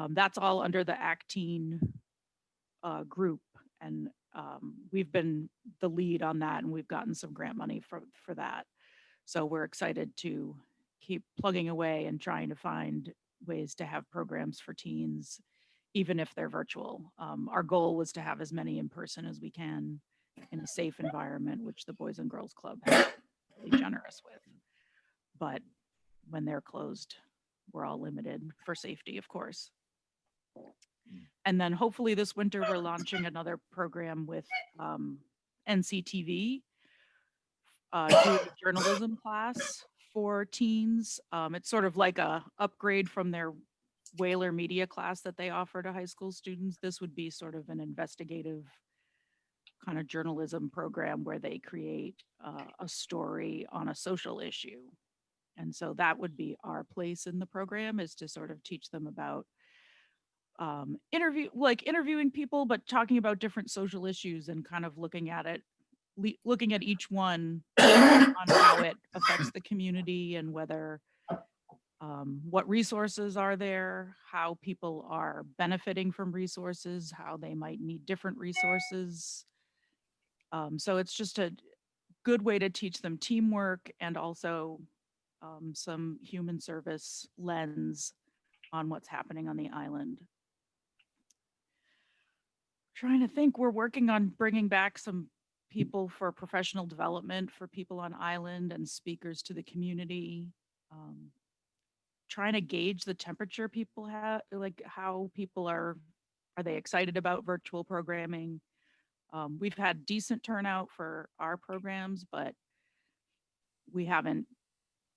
S13: that's all under the Acteen group. And we've been the lead on that, and we've gotten some grant money for that. So we're excited to keep plugging away and trying to find ways to have programs for teens, even if they're virtual. Our goal was to have as many in person as we can in a safe environment, which the Boys and Girls Club has been really generous with. But when they're closed, we're all limited for safety, of course. And then hopefully this winter, we're launching another program with NCTV, doing a journalism class for teens. It's sort of like a upgrade from their Whaler media class that they offer to high school students. This would be sort of an investigative kind of journalism program where they create a story on a social issue. And so that would be our place in the program, is to sort of teach them about interviewing people, but talking about different social issues and kind of looking at it, looking at each one on how it affects the community and whether what resources are there, how people are benefiting from resources, how they might need different resources. So it's just a good way to teach them teamwork and also some human service lens on what's happening on the island. Trying to think, we're working on bringing back some people for professional development for people on island and speakers to the community. Trying to gauge the temperature people have, like how people are they excited about virtual programming? We've had decent turnout for our programs, but we haven't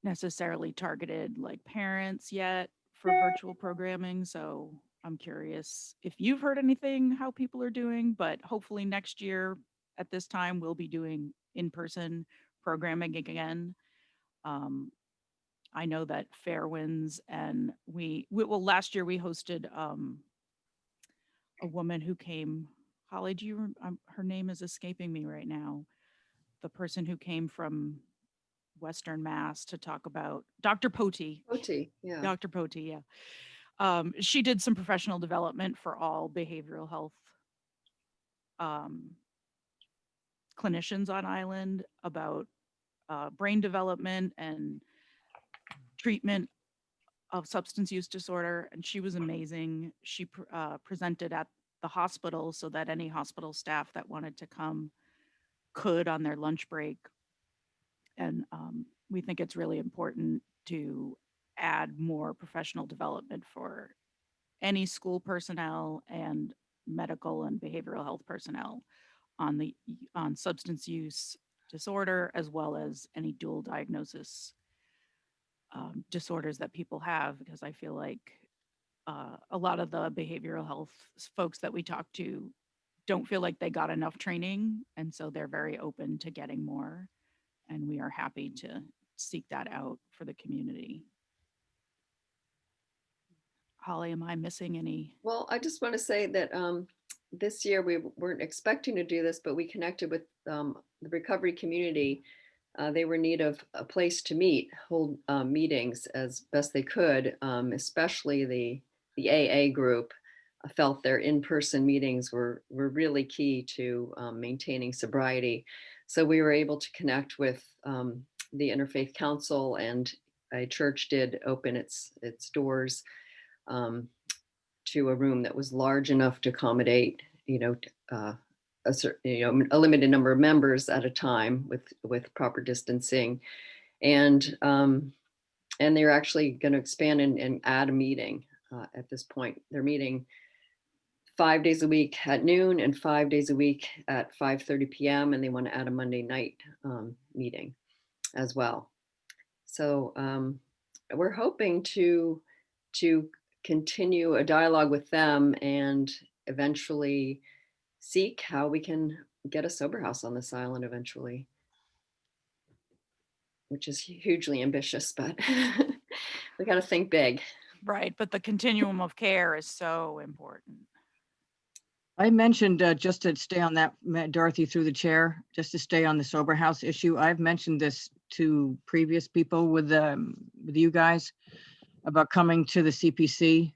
S13: necessarily targeted like parents yet for virtual programming. So I'm curious if you've heard anything, how people are doing, but hopefully next year at this time, we'll be doing in-person programming again. I know that Fairwinds and last year we hosted a woman who came, Holly, do you, her name is escaping me right now. The person who came from Western Mass to talk about Dr. Poti.
S14: Poti, yeah.
S13: Dr. Poti, yeah. She did some professional development for all behavioral health clinicians on island about brain development and treatment of substance use disorder. And she was amazing. She presented at the hospital so that any hospital staff that wanted to come could on their lunch break. And we think it's really important to add more professional development for any school personnel and medical and behavioral health personnel on substance use disorder, as well as any dual diagnosis disorders that people have, because I feel like a lot of the behavioral health folks that we talk to don't feel like they got enough training, and so they're very open to getting more, and we are happy to seek that out for the community. Holly, am I missing any?
S14: Well, I just want to say that this year we weren't expecting to do this, but we connected with the recovery community. They were in need of a place to meet, hold meetings as best they could, especially the AA group felt their in-person meetings were really key to maintaining sobriety. So we were able to connect with the Interfaith Council, and a church did open its doors to a room that was large enough to accommodate, a limited number of members at a time with proper distancing, and they're actually going to expand and add a meeting. At this point, they're meeting 5 days a week at noon and 5 days a week at 5:30 p.m. and they want to add a Monday night meeting as well. So we're hoping to continue a dialogue with them and eventually seek how we can get a sober house on this island eventually, which is hugely ambitious, but we got to think big.
S13: Right, but the continuum of care is so important.
S5: I mentioned, just to stay on that, Dorothy through the chair, just to stay on the sober house issue. I've mentioned this to previous people with you guys about coming to the CPC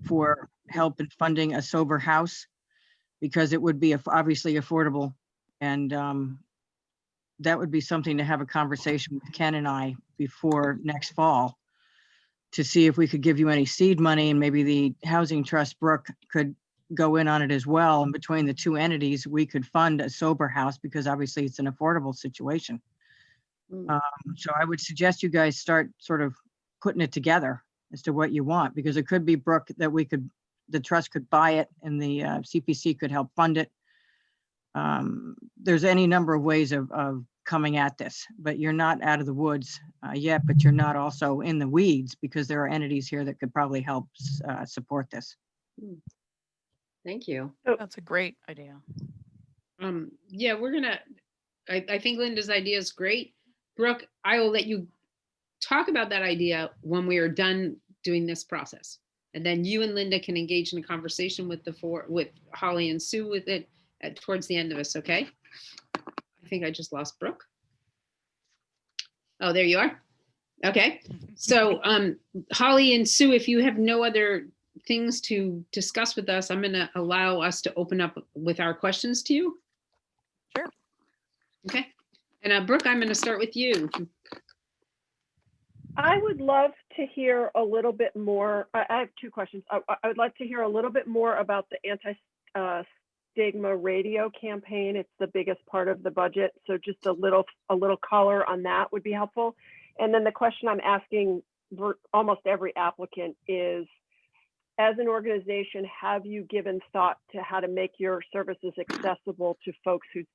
S5: for help in funding a sober house, because it would be obviously affordable. And that would be something to have a conversation with Ken and I before next fall to see if we could give you any seed money, and maybe the Housing Trust, Brooke, could go in on it as well. And between the two entities, we could fund a sober house, because obviously it's an affordable situation. So I would suggest you guys start sort of putting it together as to what you want, because it could be, Brooke, that the trust could buy it and the CPC could help fund it. There's any number of ways of coming at this, but you're not out of the woods yet, but you're not also in the weeds, because there are entities here that could probably help support this.
S14: Thank you.
S13: That's a great idea.
S1: Yeah, I think Linda's idea is great. Brooke, I will let you talk about that idea when we are done doing this process. And then you and Linda can engage in a conversation with Holly and Sue with it towards the end of this, okay? I think I just lost Brooke. Oh, there you are. Okay. So Holly and Sue, if you have no other things to discuss with us, I'm going to allow us to open up with our questions to you.
S13: Sure.
S1: Okay. And Brooke, I'm going to start with you.
S2: I would love to hear a little bit more. I have two questions. I would like to hear a little bit more about the anti-stigma radio campaign. It's the biggest part of the budget, so just a little color on that would be helpful. And then the question I'm asking almost every applicant is, as an organization, have you given thought to how to make your services accessible to folks whose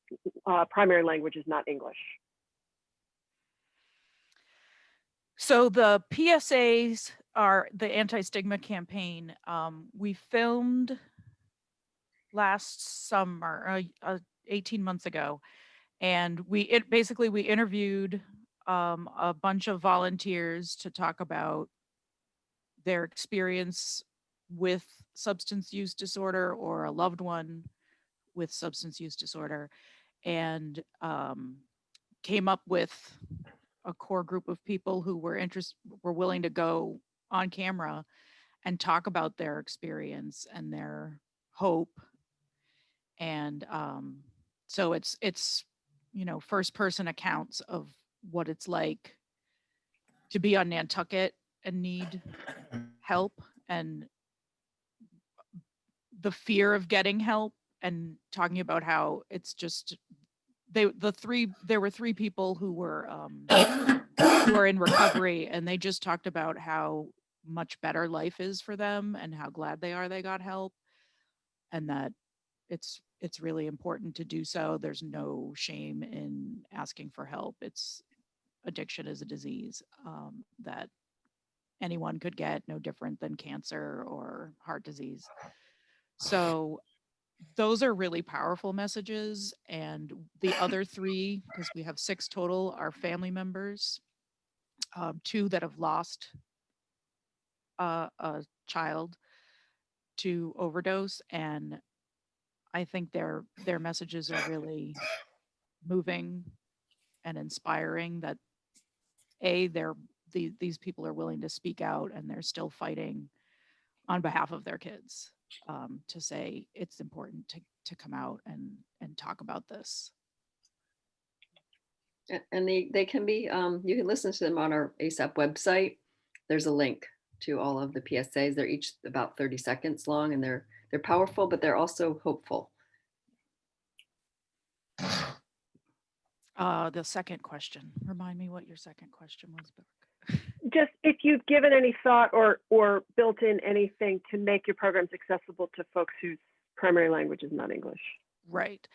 S2: primary language is not English?
S13: So the PSAs are the anti-stigma campaign. We filmed last summer, 18 months ago, and we interviewed a bunch of volunteers to talk about their experience with substance use disorder or a loved one with substance use disorder, and came up with a core group of people who were willing to go on camera and talk about their experience and their hope. And so it's first person accounts of what it's like to be on Nantucket and need help, and the fear of getting help, and talking about how it's just there were three people who were in recovery, and they just talked about how much better life is for them and how glad they are they got help, and that it's really important to do so. There's no shame in asking for help. Addiction is a disease that anyone could get, no different than cancer or heart disease. So those are really powerful messages. And the other three, because we have 6 total, are family members, 2 that have lost a child to overdose. And I think their messages are really moving and inspiring, that these people are willing to speak out and they're still fighting on behalf of their kids, to say it's important to come out and talk about this.
S14: And they can be, you can listen to them on our ASAP website. There's a link to all of the PSAs. They're each about 30 seconds long, and they're powerful, but they're also hopeful.
S13: The second question, remind me what your second question was, Brooke.
S2: Just if you've given any thought or built in anything to make your programs accessible to folks whose primary language is not English.
S13: Right.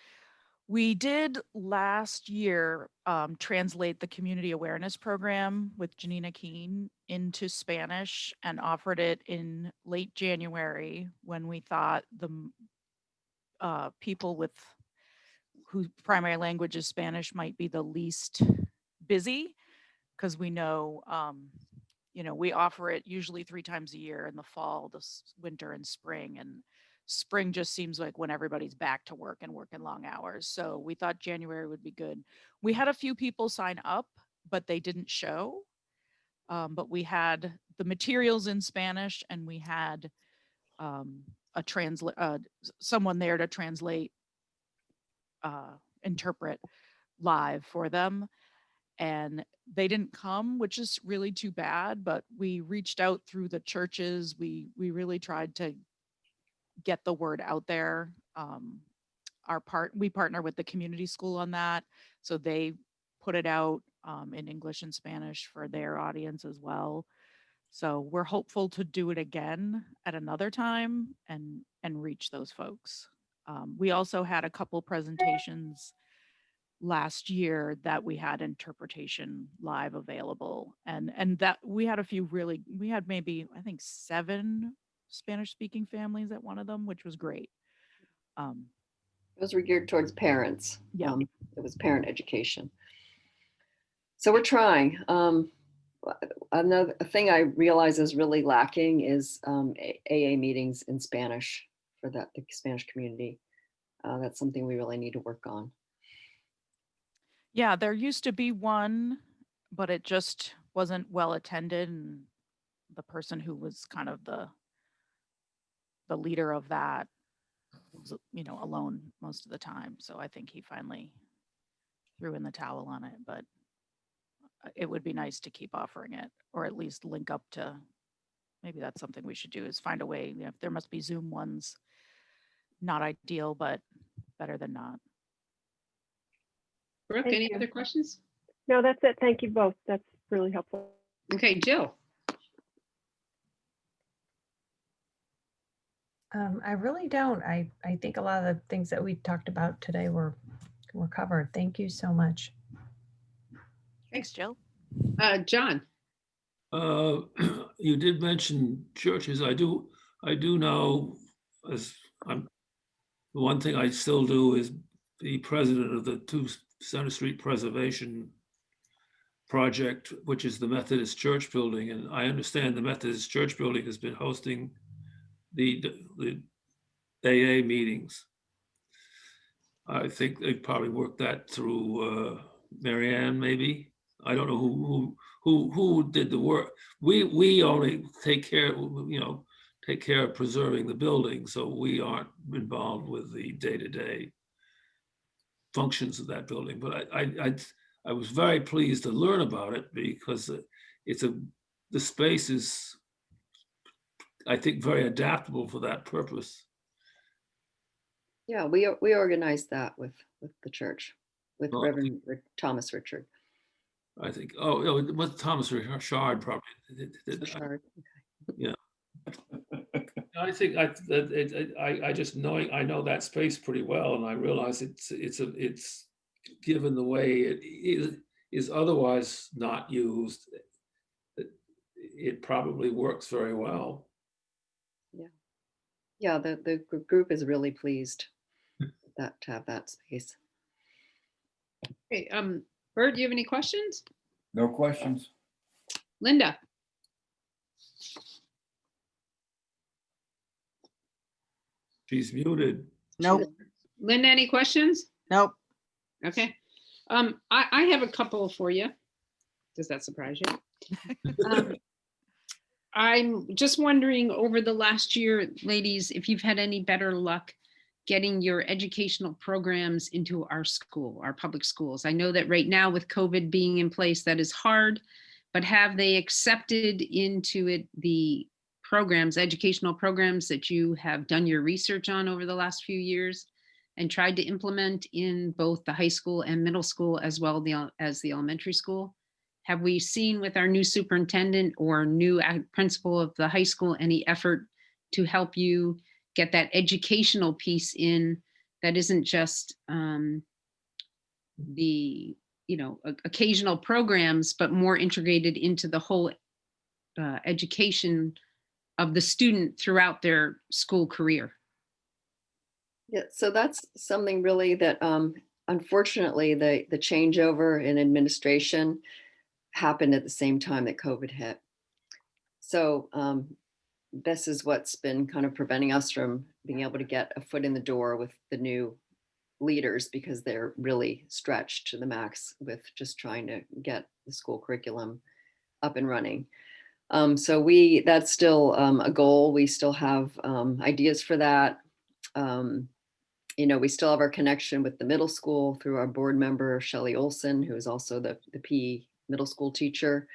S13: We did last year translate the community awareness program with Janina Keene into Spanish and offered it in late January, when we thought the people whose primary language is Spanish might be the least busy, because we know, we offer it usually 3 times a year, in the fall, the winter, and spring. And spring just seems like when everybody's back to work and working long hours. So we thought January would be good. We had a few people sign up, but they didn't show. But we had the materials in Spanish, and we had someone there to translate, interpret live for them. And they didn't come, which is really too bad, but we reached out through the churches. We really tried to get the word out there. We partner with the community school on that, so they put it out in English and Spanish for their audience as well. So we're hopeful to do it again at another time and reach those folks. We also had a couple presentations last year that we had interpretation live available, and that we had maybe, I think, 7 Spanish speaking families at one of them, which was great.
S14: Those were geared towards parents.
S13: Yeah.
S14: It was parent education. So we're trying. Another thing I realize is really lacking is AA meetings in Spanish for the Spanish community. That's something we really need to work on.
S13: Yeah, there used to be one, but it just wasn't well attended, and the person who was kind of the leader of that was, alone most of the time. So I think he finally threw in the towel on it, but it would be nice to keep offering it, or at least link up to, maybe that's something we should do, is find a way. There must be Zoom ones. Not ideal, but better than not.
S1: Brooke,
S2: Thank
S1: any
S2: you.
S1: other questions?
S2: No, that's it. Thank you both. That's really helpful.
S1: Okay, Jill.
S8: I really don't. I think a lot of the things that we talked about today were covered. Thank you so much.
S13: Thanks, Jill.
S1: John.
S9: You did mention churches. I do know, as the one thing I still do is be president of the 2 Center Street Preservation Project, which is the Methodist Church building. And I understand the Methodist Church building has been hosting the AA meetings. I think they probably worked that through Marianne, maybe. I don't know who did the work. We only take care of preserving the building, so we aren't involved with the day-to-day functions of that building. But I was very pleased to learn about it, because the space is, I think, very adaptable for that purpose.
S14: Yeah, we organized that with the church, with Reverend Thomas Richard.
S9: I think, with Thomas Richard probably.
S14: Richard.
S9: Yeah. I think I just I know that space pretty well, and I realize it's given the way it is otherwise not used, it probably works very well.
S14: Yeah, the group is really pleased that to have that space.
S1: Okay, Bert, do you have any questions?
S6: No questions.
S1: Linda?
S9: She's muted.
S3: Nope,
S1: Linda, any questions?
S3: nope.
S1: Okay. I have a couple for you. Does that surprise you? I'm just wondering over the last year, ladies, if you've had any better luck getting your educational programs into our school, our public schools. I know that right now with COVID being in place, that is hard, but have they accepted into it the programs, educational programs that you have done your research on over the last few years and tried to implement in both the high school and middle school as well as the elementary school? Have we seen with our new superintendent or new principal of the high school any effort to help you get that educational piece in that isn't just the occasional programs, but more integrated into the whole education of the student throughout their school career?
S14: Yeah, so that's something really that unfortunately the changeover in administration happened at the same time that COVID hit. So this is what's been kind of preventing us from being able to get a foot in the door with the new leaders, because they're really stretched to the max with just trying to get the school curriculum up and running. So that's still a goal. We still have ideas for that. We still have our connection with the middle school through our board member, Shelley Olson, who is also the PE middle school teacher.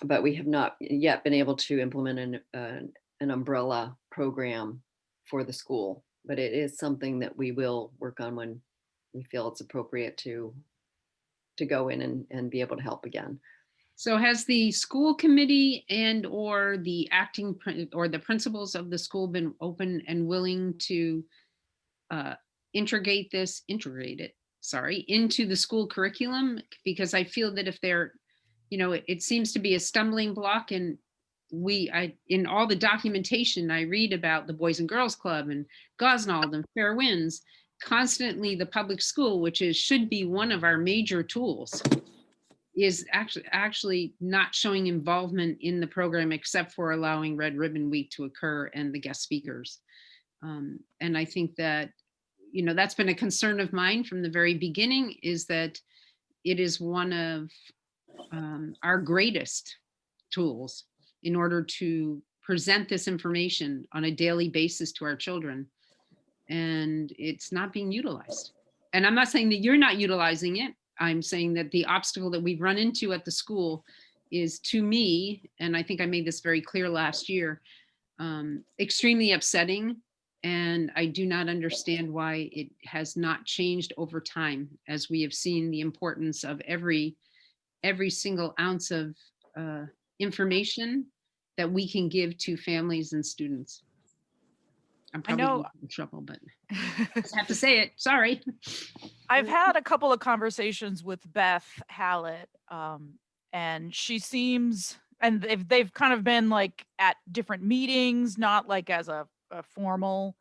S14: But we have not yet been able to implement an umbrella program for the school. But it is something that we will work on when we feel it's appropriate to go in and be able to help again.
S1: So has the school committee and or the acting or the principals of the school been open and willing to integrate it into the school curriculum? Because I feel that if they're, it seems to be a stumbling block, and in all the documentation I read about the Boys and Girls Club and Gosnold and Fair Winds, constantly the public school, which should be one of our major tools, is actually not showing involvement in the program except for allowing Red Ribbon Week to occur and the guest speakers. And I think that, that's been a concern of mine from the very beginning, is that it is one of our greatest tools in order to present this information on a daily basis to our children. And it's not being utilized. And I'm not saying that you're not utilizing it. I'm saying that the obstacle that we've run into at the school is, to me, and I think I made this very clear last year, extremely upsetting. And I do not understand why it has not changed over time, as we have seen the importance of every single ounce of information that we can give to families and students. I'm probably in trouble, but I just have to say it. Sorry.
S13: I've had a couple of conversations with Beth Hallett, and she seems, and they've kind of been like at different meetings, not like as a formal,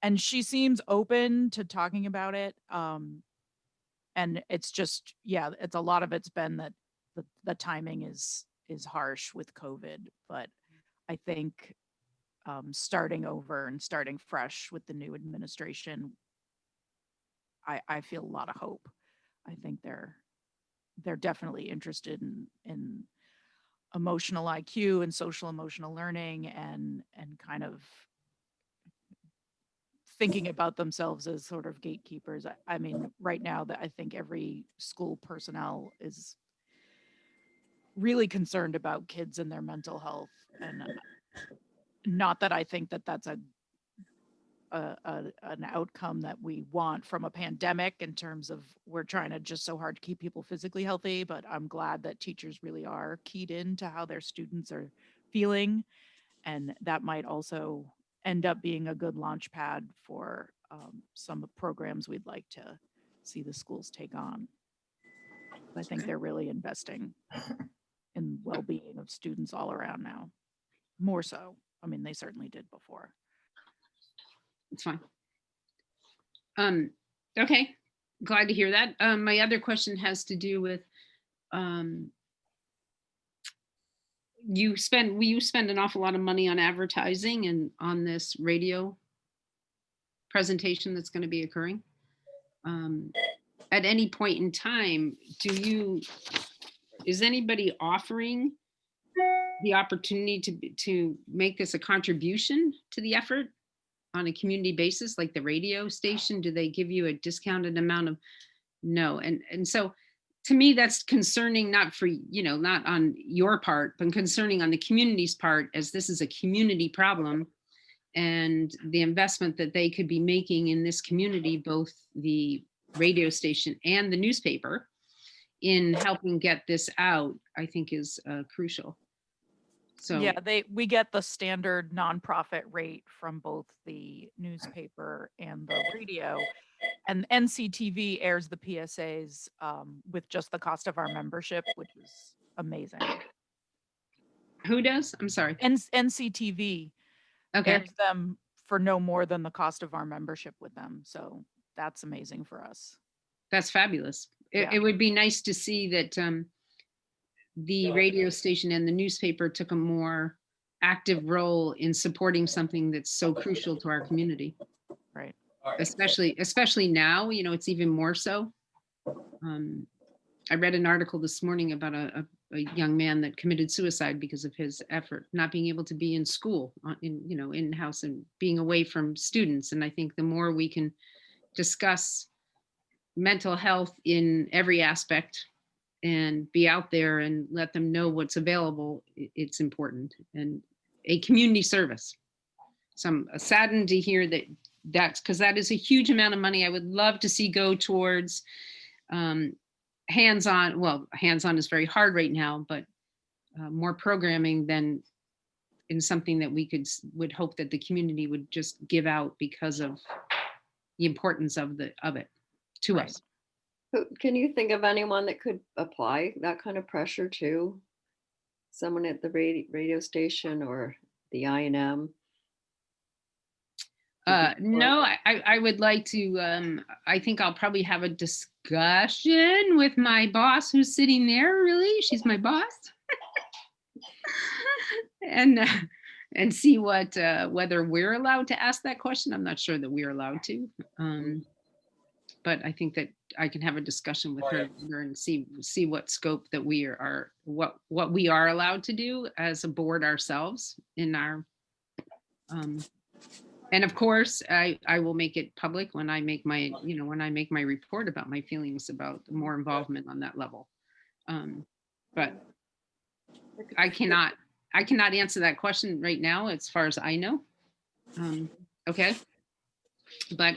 S13: and she seems open to talking about it. And it's just, it's a lot of it's been that the timing is harsh with COVID, but I think starting over and starting fresh with the new administration, I feel a lot of hope. I think they're definitely interested in emotional IQ and social emotional learning and kind of thinking about themselves as sort of gatekeepers. I mean, right now that I think every school personnel is really concerned about kids and their mental health, and not that I think that that's an outcome that we want from a pandemic, in terms of we're trying to just so hard to keep people physically healthy, but I'm glad that teachers really are keyed into how their students are feeling. And that might also end up being a good launch pad for some programs we'd like to see the schools take on. I think they're really investing in well-being of students all around now, more so. I mean, they certainly did before.
S1: It's fine. Okay, glad to hear that. My other question has to do with you spend an awful lot of money on advertising and on this radio presentation that's going to be occurring. At any point in time, is anybody offering the opportunity to make this a contribution to the effort on a community basis, like the radio station? Do they give you a discounted amount of? No. And so to me, that's concerning, not on your part, but concerning on the community's part, as this is a community problem, and the investment that they could be making in this community, both the radio station and the newspaper, in helping get this out, I think is crucial. So
S13: yeah, we get the standard nonprofit rate from both the newspaper and the radio, and NCTV airs the PSAs with just the cost of our membership, which is amazing.
S1: Who does? I'm sorry.
S13: NCTV
S1: Okay.
S13: airs them for no more than the cost of our membership with them. So that's amazing for us.
S1: That's fabulous.
S13: Yeah.
S1: It would be nice to see that the radio station and the newspaper took a more active role in supporting something that's so crucial to our community.
S13: Right.
S1: Especially now, it's even more so. I read an article this morning about a young man that committed suicide because of his effort, not being able to be in school, in-house, and being away from students. And I think the more we can discuss mental health in every aspect and be out there and let them know what's available, it's important, and a community service. So I'm saddened to hear that's because that is a huge amount of money I would love to see go towards hands-on. Well, hands-on is very hard right now, but more programming than in something that would hope that the community would just give out because of the importance of it to us.
S14: Can you think of anyone that could apply that kind of pressure to someone at the radio station or the INM?
S1: No, I would like to, I think I'll probably have a discussion with my boss who's sitting there, really. She's my boss. And see whether we're allowed to ask that question. I'm not sure that we're allowed to. But I think that I can have a discussion with her and see what scope that we are, what we are allowed to do as a board ourselves in our, and of course, I will make it public when I make my, report about my feelings about more involvement on that level. But I cannot answer that question right now, as far as I know. Okay. But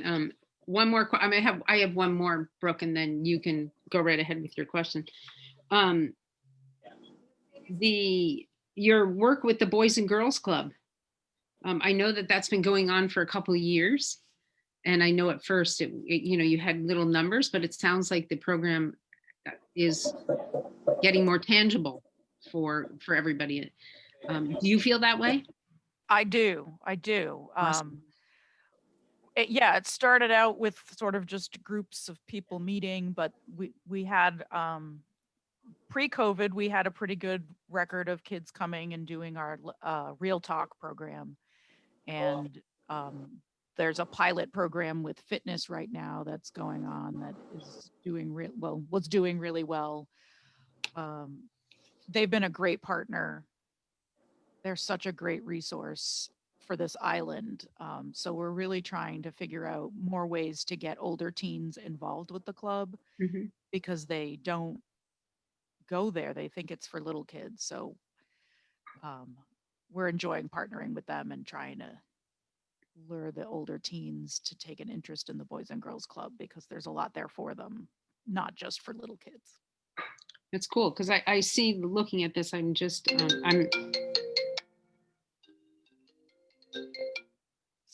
S1: one more, I have one more, Brooke, and then you can go right ahead with your question. Your work with the Boys and Girls Club. I know that that's been going on for a couple of years, and I know at first you had little numbers, but it sounds like the program is getting more tangible for everybody. Do you feel that way?
S13: I do.
S1: Awesome.
S13: It started out with sort of just groups of people meeting, but we had pre-COVID, we had a pretty good record of kids coming and doing our Real Talk program. And there's a pilot program with fitness right now that's going on that is was doing really well. They've been a great partner. They're such a great resource for this island. So we're really trying to figure out more ways to get older teens involved with the club, because they don't go there. They think it's for little kids. So we're enjoying partnering with them and trying to lure the older teens to take an interest in the Boys and Girls Club, because there's a lot there for them, not just for little kids.
S1: It's cool, because I see, looking at this, I'm just,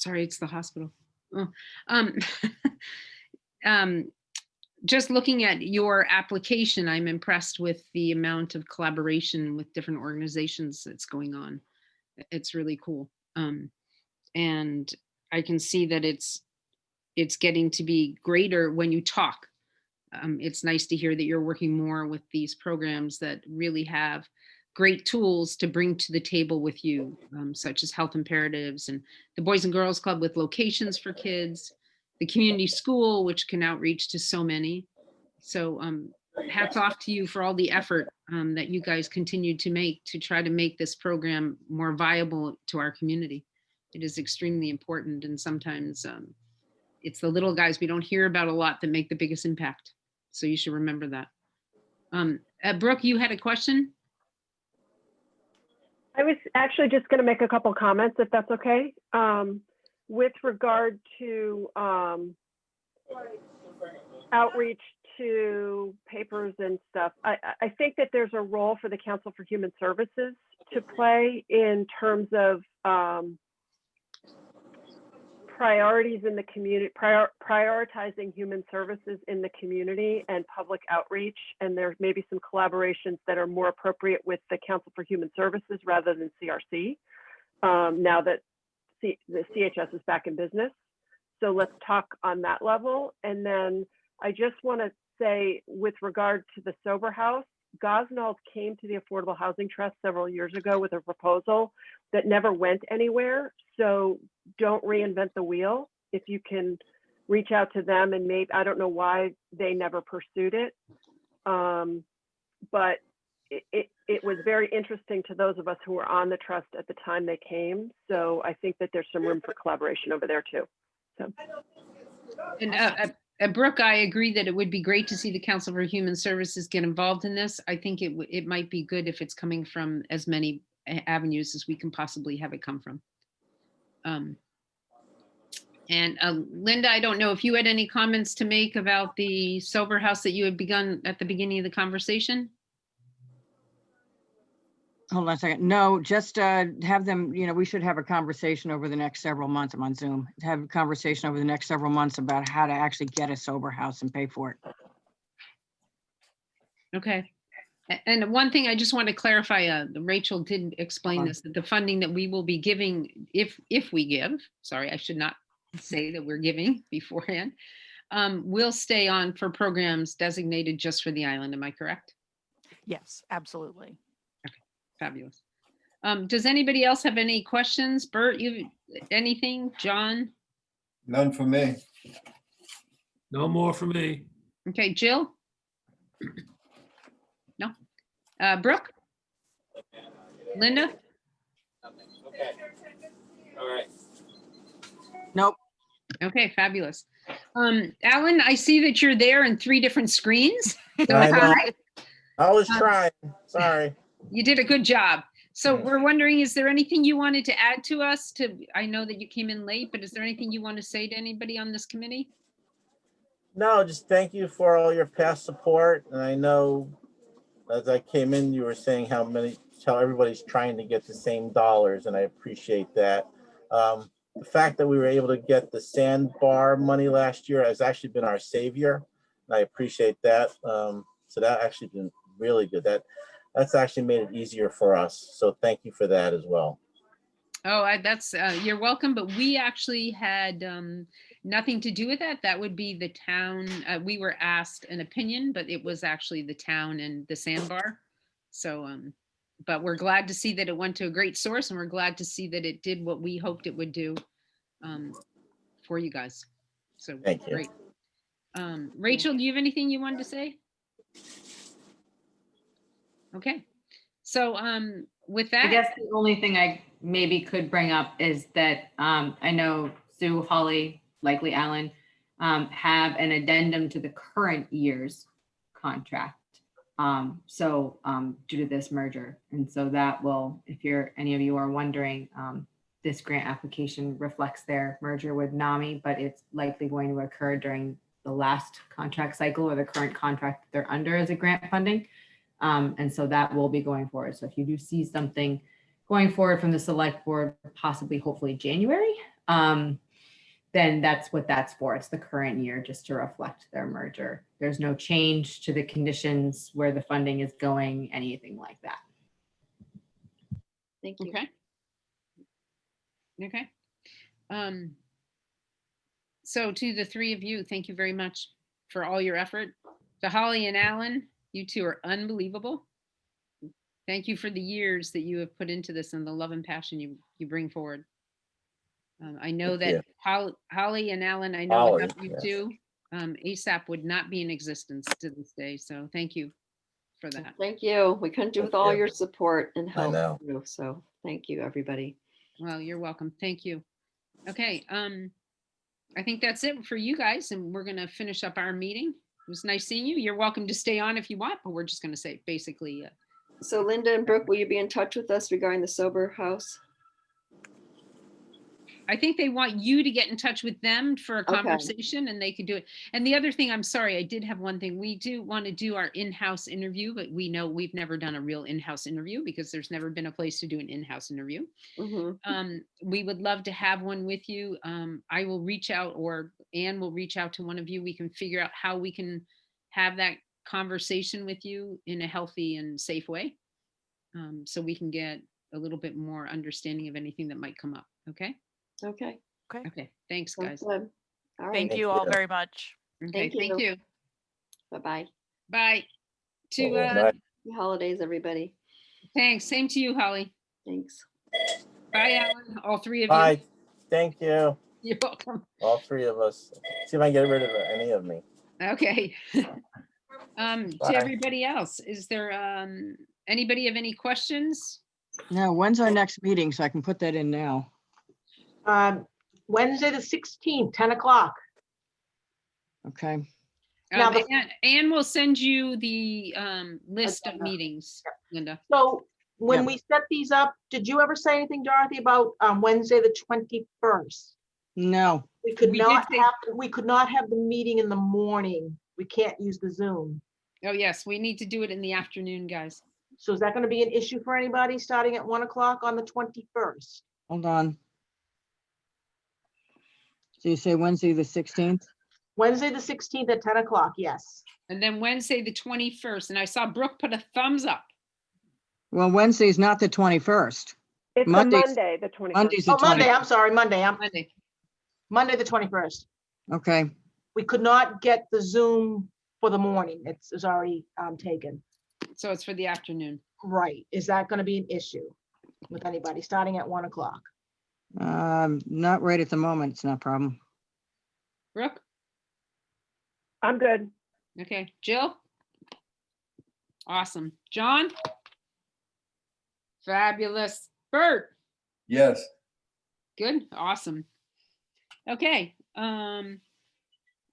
S1: Sorry, it's the hospital. Oh, um, just looking at your application, I'm impressed with the amount of collaboration with different organizations that's going on. It's really cool. And I can see that it's getting to be greater when you talk. It's nice to hear that you're working more with these programs that really have great tools to bring to the table with you, such as health imperatives and the Boys and Girls Club with locations for kids, the community school, which can outreach to so many. So hats off to you for all the effort that you guys continue to make to try to make this program more viable to our community. It is extremely important, and sometimes it's the little guys we don't hear about a lot that make the biggest impact. So you should remember that. Brooke, you had a question?
S2: I was actually just going to make a couple comments, if that's okay. With regard to outreach to papers and stuff, I think that there's a role for the Council for Human Services to play in terms of priorities in the community, prioritizing human services in the community and public outreach. And there may be some collaborations that are more appropriate with the Council for Human Services rather than CRC, now that the CHS is back in business. So let's talk on that level. And then I just want to say, with regard to the sober house, Gosnold came to the Affordable Housing Trust several years ago with a proposal that never went anywhere. So don't reinvent the wheel. If you can reach out to them, and maybe, I don't know why they never pursued it. But it was very interesting to those of us who were on the trust at the time they came. So I think that there's some room for collaboration over there too. So.
S1: And Brooke, I agree that it would be great to see the Council for Human Services get involved in this. I think it might be good if it's coming from as many avenues as we can possibly have it come from. Linda, I don't know if you had any comments to make about the sober house that you had begun at the beginning of the conversation.
S5: Hold on a second. No, just have them, we should have a conversation over the next several months. I'm on Zoom. Have a conversation over the next several months about how to actually get a sober house and pay for it.
S1: Okay. And one thing I just want to clarify, Rachel did explain this, that the funding that we will be giving, if we give, sorry, I should not say that we're giving beforehand, will stay on for programs designated just for the island. Am I correct?
S13: Yes, absolutely.
S1: Fabulous. Does anybody else have any questions? Bert, you anything? John?
S6: None for me.
S9: No more for me.
S1: Okay, Jill? No. Brooke? Linda?
S15: Okay. All right.
S5: Nope.
S1: Okay, fabulous. Alan, I see that you're there in 3 different screens. So
S15: I know. I was trying. Sorry.
S1: You did a good job. So we're wondering, is there anything you wanted to add to us? I know that you came in late, but is there anything you want to say to anybody on this committee?
S15: No, just thank you for all your past support. And I know as I came in, you were saying how everybody's trying to get the same dollars, and I appreciate that. The fact that we were able to get the sandbar money last year has actually been our savior, and I appreciate that. So that actually been really good. That's actually made it easier for us. So thank you for that as well.
S1: Oh, that's you're welcome. But we actually had nothing to do with that. That would be the town. We were asked an opinion, but it was actually the town and the sandbar. So, but we're glad to see that it went to a great source, and we're glad to see that it did what we hoped it would do for you guys. So
S15: thank you.
S1: Great. Rachel, do you have anything you wanted to say? Okay. So with that,
S4: I guess the only thing I maybe could bring up is that I know Sue, Holly, likely Alan, have an addendum to the current year's contract. Due to this merger. And so that will, if any of you are wondering, this grant application reflects their merger with NAMI, but it's likely going to occur during the last contract cycle or the current contract they're under as a grant funding. And so that will be going forward. So if you do see something going forward from the select board, possibly, hopefully January, then that's what that's for. It's the current year, just to reflect their merger. There's no change to the conditions where the funding is going, anything like that.
S14: Thank you.
S1: Okay. Okay. So to the three of you, thank you very much for all your effort. To Holly and Alan, you two are unbelievable. Thank you for the years that you have put into this and the love and passion you bring forward. I know
S15: Thank
S1: that Holly and Alan, I know
S15: Holly,
S1: without you
S15: yes.
S1: two, ASAP would not be in existence to this day. So thank you for that.
S14: Thank you. We couldn't do
S15: Thank
S14: with all
S15: you.
S14: your support and help.
S15: know.
S14: too, So thank you, everybody.
S1: Well, you're welcome. Thank you. Okay. I think that's it for you guys, and we're gonna finish up our meeting. It was nice seeing you. You're welcome to stay on if you want, but we're just gonna say basically.
S14: So Linda and Brooke, will you be in touch with us regarding the sober house?
S1: I think they want you to get in touch with them for a
S14: Okay.
S1: conversation and they can do it. And the other thing, I'm sorry, I did have one thing. We do want to do our in-house interview, but we know we've never done a real in-house interview because there's never been a place to do an in-house interview.
S14: Mhm.
S1: We would love to have one with you. I will reach out, or Anne will reach out to one of you. We can figure out how we can have that conversation with you in a healthy and safe way. So we can get a little bit more understanding of anything that might come up. Okay.
S14: Okay.
S13: Okay.
S1: Okay. Thanks,
S14: Sounds
S1: guys.
S14: good. All right.
S13: Thank you all
S15: you.
S13: very much.
S1: Okay.
S14: Thank
S1: Thank
S14: you.
S1: you.
S14: Bye-bye.
S1: Bye. To
S15: Bye.
S14: Happy holidays, everybody.
S1: thanks. Same to you, Holly.
S14: Thanks.
S1: Bye, Alan. All three of you.
S15: Bye. Thank you.
S1: You're welcome.
S15: All three of us. See if I can get rid of any of me.
S1: Okay. To
S15: Bye.
S1: everybody else, is there anybody have any questions?
S5: No, when's our next meeting? So I can put that in now.
S3: Wednesday, the 16th, 10 o'clock.
S5: Okay.
S3: Now the-
S1: Anne will send you the list of
S3: Agenda.
S1: meetings, Linda.
S3: So when
S5: Yep.
S3: we set these up, did you ever say anything, Dorothy, about Wednesday, the 21st?
S5: No,
S3: We could
S1: We did
S3: not
S1: say-
S3: have the meeting in the morning. We can't use the Zoom.
S1: Oh, yes, we need to do it in the afternoon, guys.
S3: So is that going to be an issue for anybody starting at 1 o'clock on the 21st?
S5: hold on. So you say Wednesday, the 16th?
S3: Wednesday, the 16th at 10 o'clock, yes.
S1: And then Wednesday, the 21st, and I saw Brooke put a thumbs up.
S5: Well, Wednesday's not the 21st.
S2: It's
S5: Monday's-
S2: a Monday, the 21st.
S5: Monday's the
S3: Oh, Monday,
S5: 20th.
S3: I'm sorry, Monday.
S1: Monday.
S3: Monday, the 21st.
S5: Okay,
S3: We could not get the Zoom for the morning. It's already taken.
S1: So it's for the afternoon.
S3: Right. Is that going to be an issue with anybody starting at 1 o'clock?
S5: not right at the moment. It's not a problem.
S1: Brooke?
S2: I'm good.
S1: Okay. Jill? Awesome. John? Fabulous. Bert?
S6: Yes.
S1: Good. Awesome. Okay.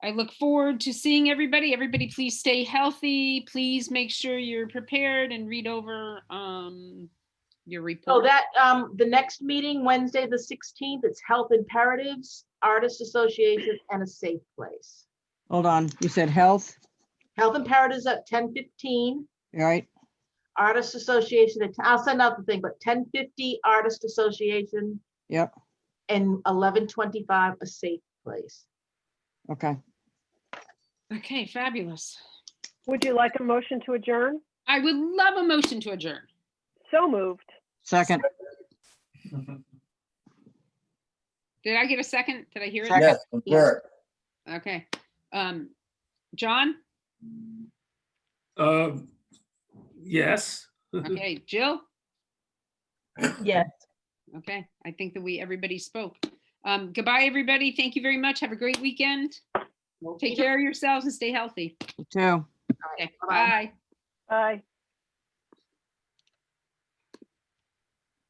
S1: I look forward to seeing everybody. Everybody, please stay healthy. Please make sure you're prepared and read over your report.
S3: So that, the next meeting, Wednesday, the 16th, it's Health Imperatives, Artists Association, and a Safe Place.
S5: Hold on. You said health,
S3: Health Imperatives at 10:15,
S5: all right?
S3: Artists Association, I'll send out the thing, but 10:50 Artist Association
S5: Yep,
S3: and 11:25 a Safe Place.
S5: okay.
S1: Okay, fabulous.
S2: Would you like a motion to adjourn?
S1: I would love a motion to adjourn.
S2: So moved.
S5: Second,
S1: Did I get a second? Did I hear it?
S5: Second.
S6: Yes, from Bert.
S1: Okay. John?
S9: Yes.
S1: Okay. Jill?
S8: Yes.
S1: Okay. I think that everybody spoke. Goodbye, everybody. Thank you very much. Have a great weekend. Take care of yourselves and stay healthy.
S5: you too.
S1: Okay.
S3: Bye-bye.
S1: Bye.
S2: Bye.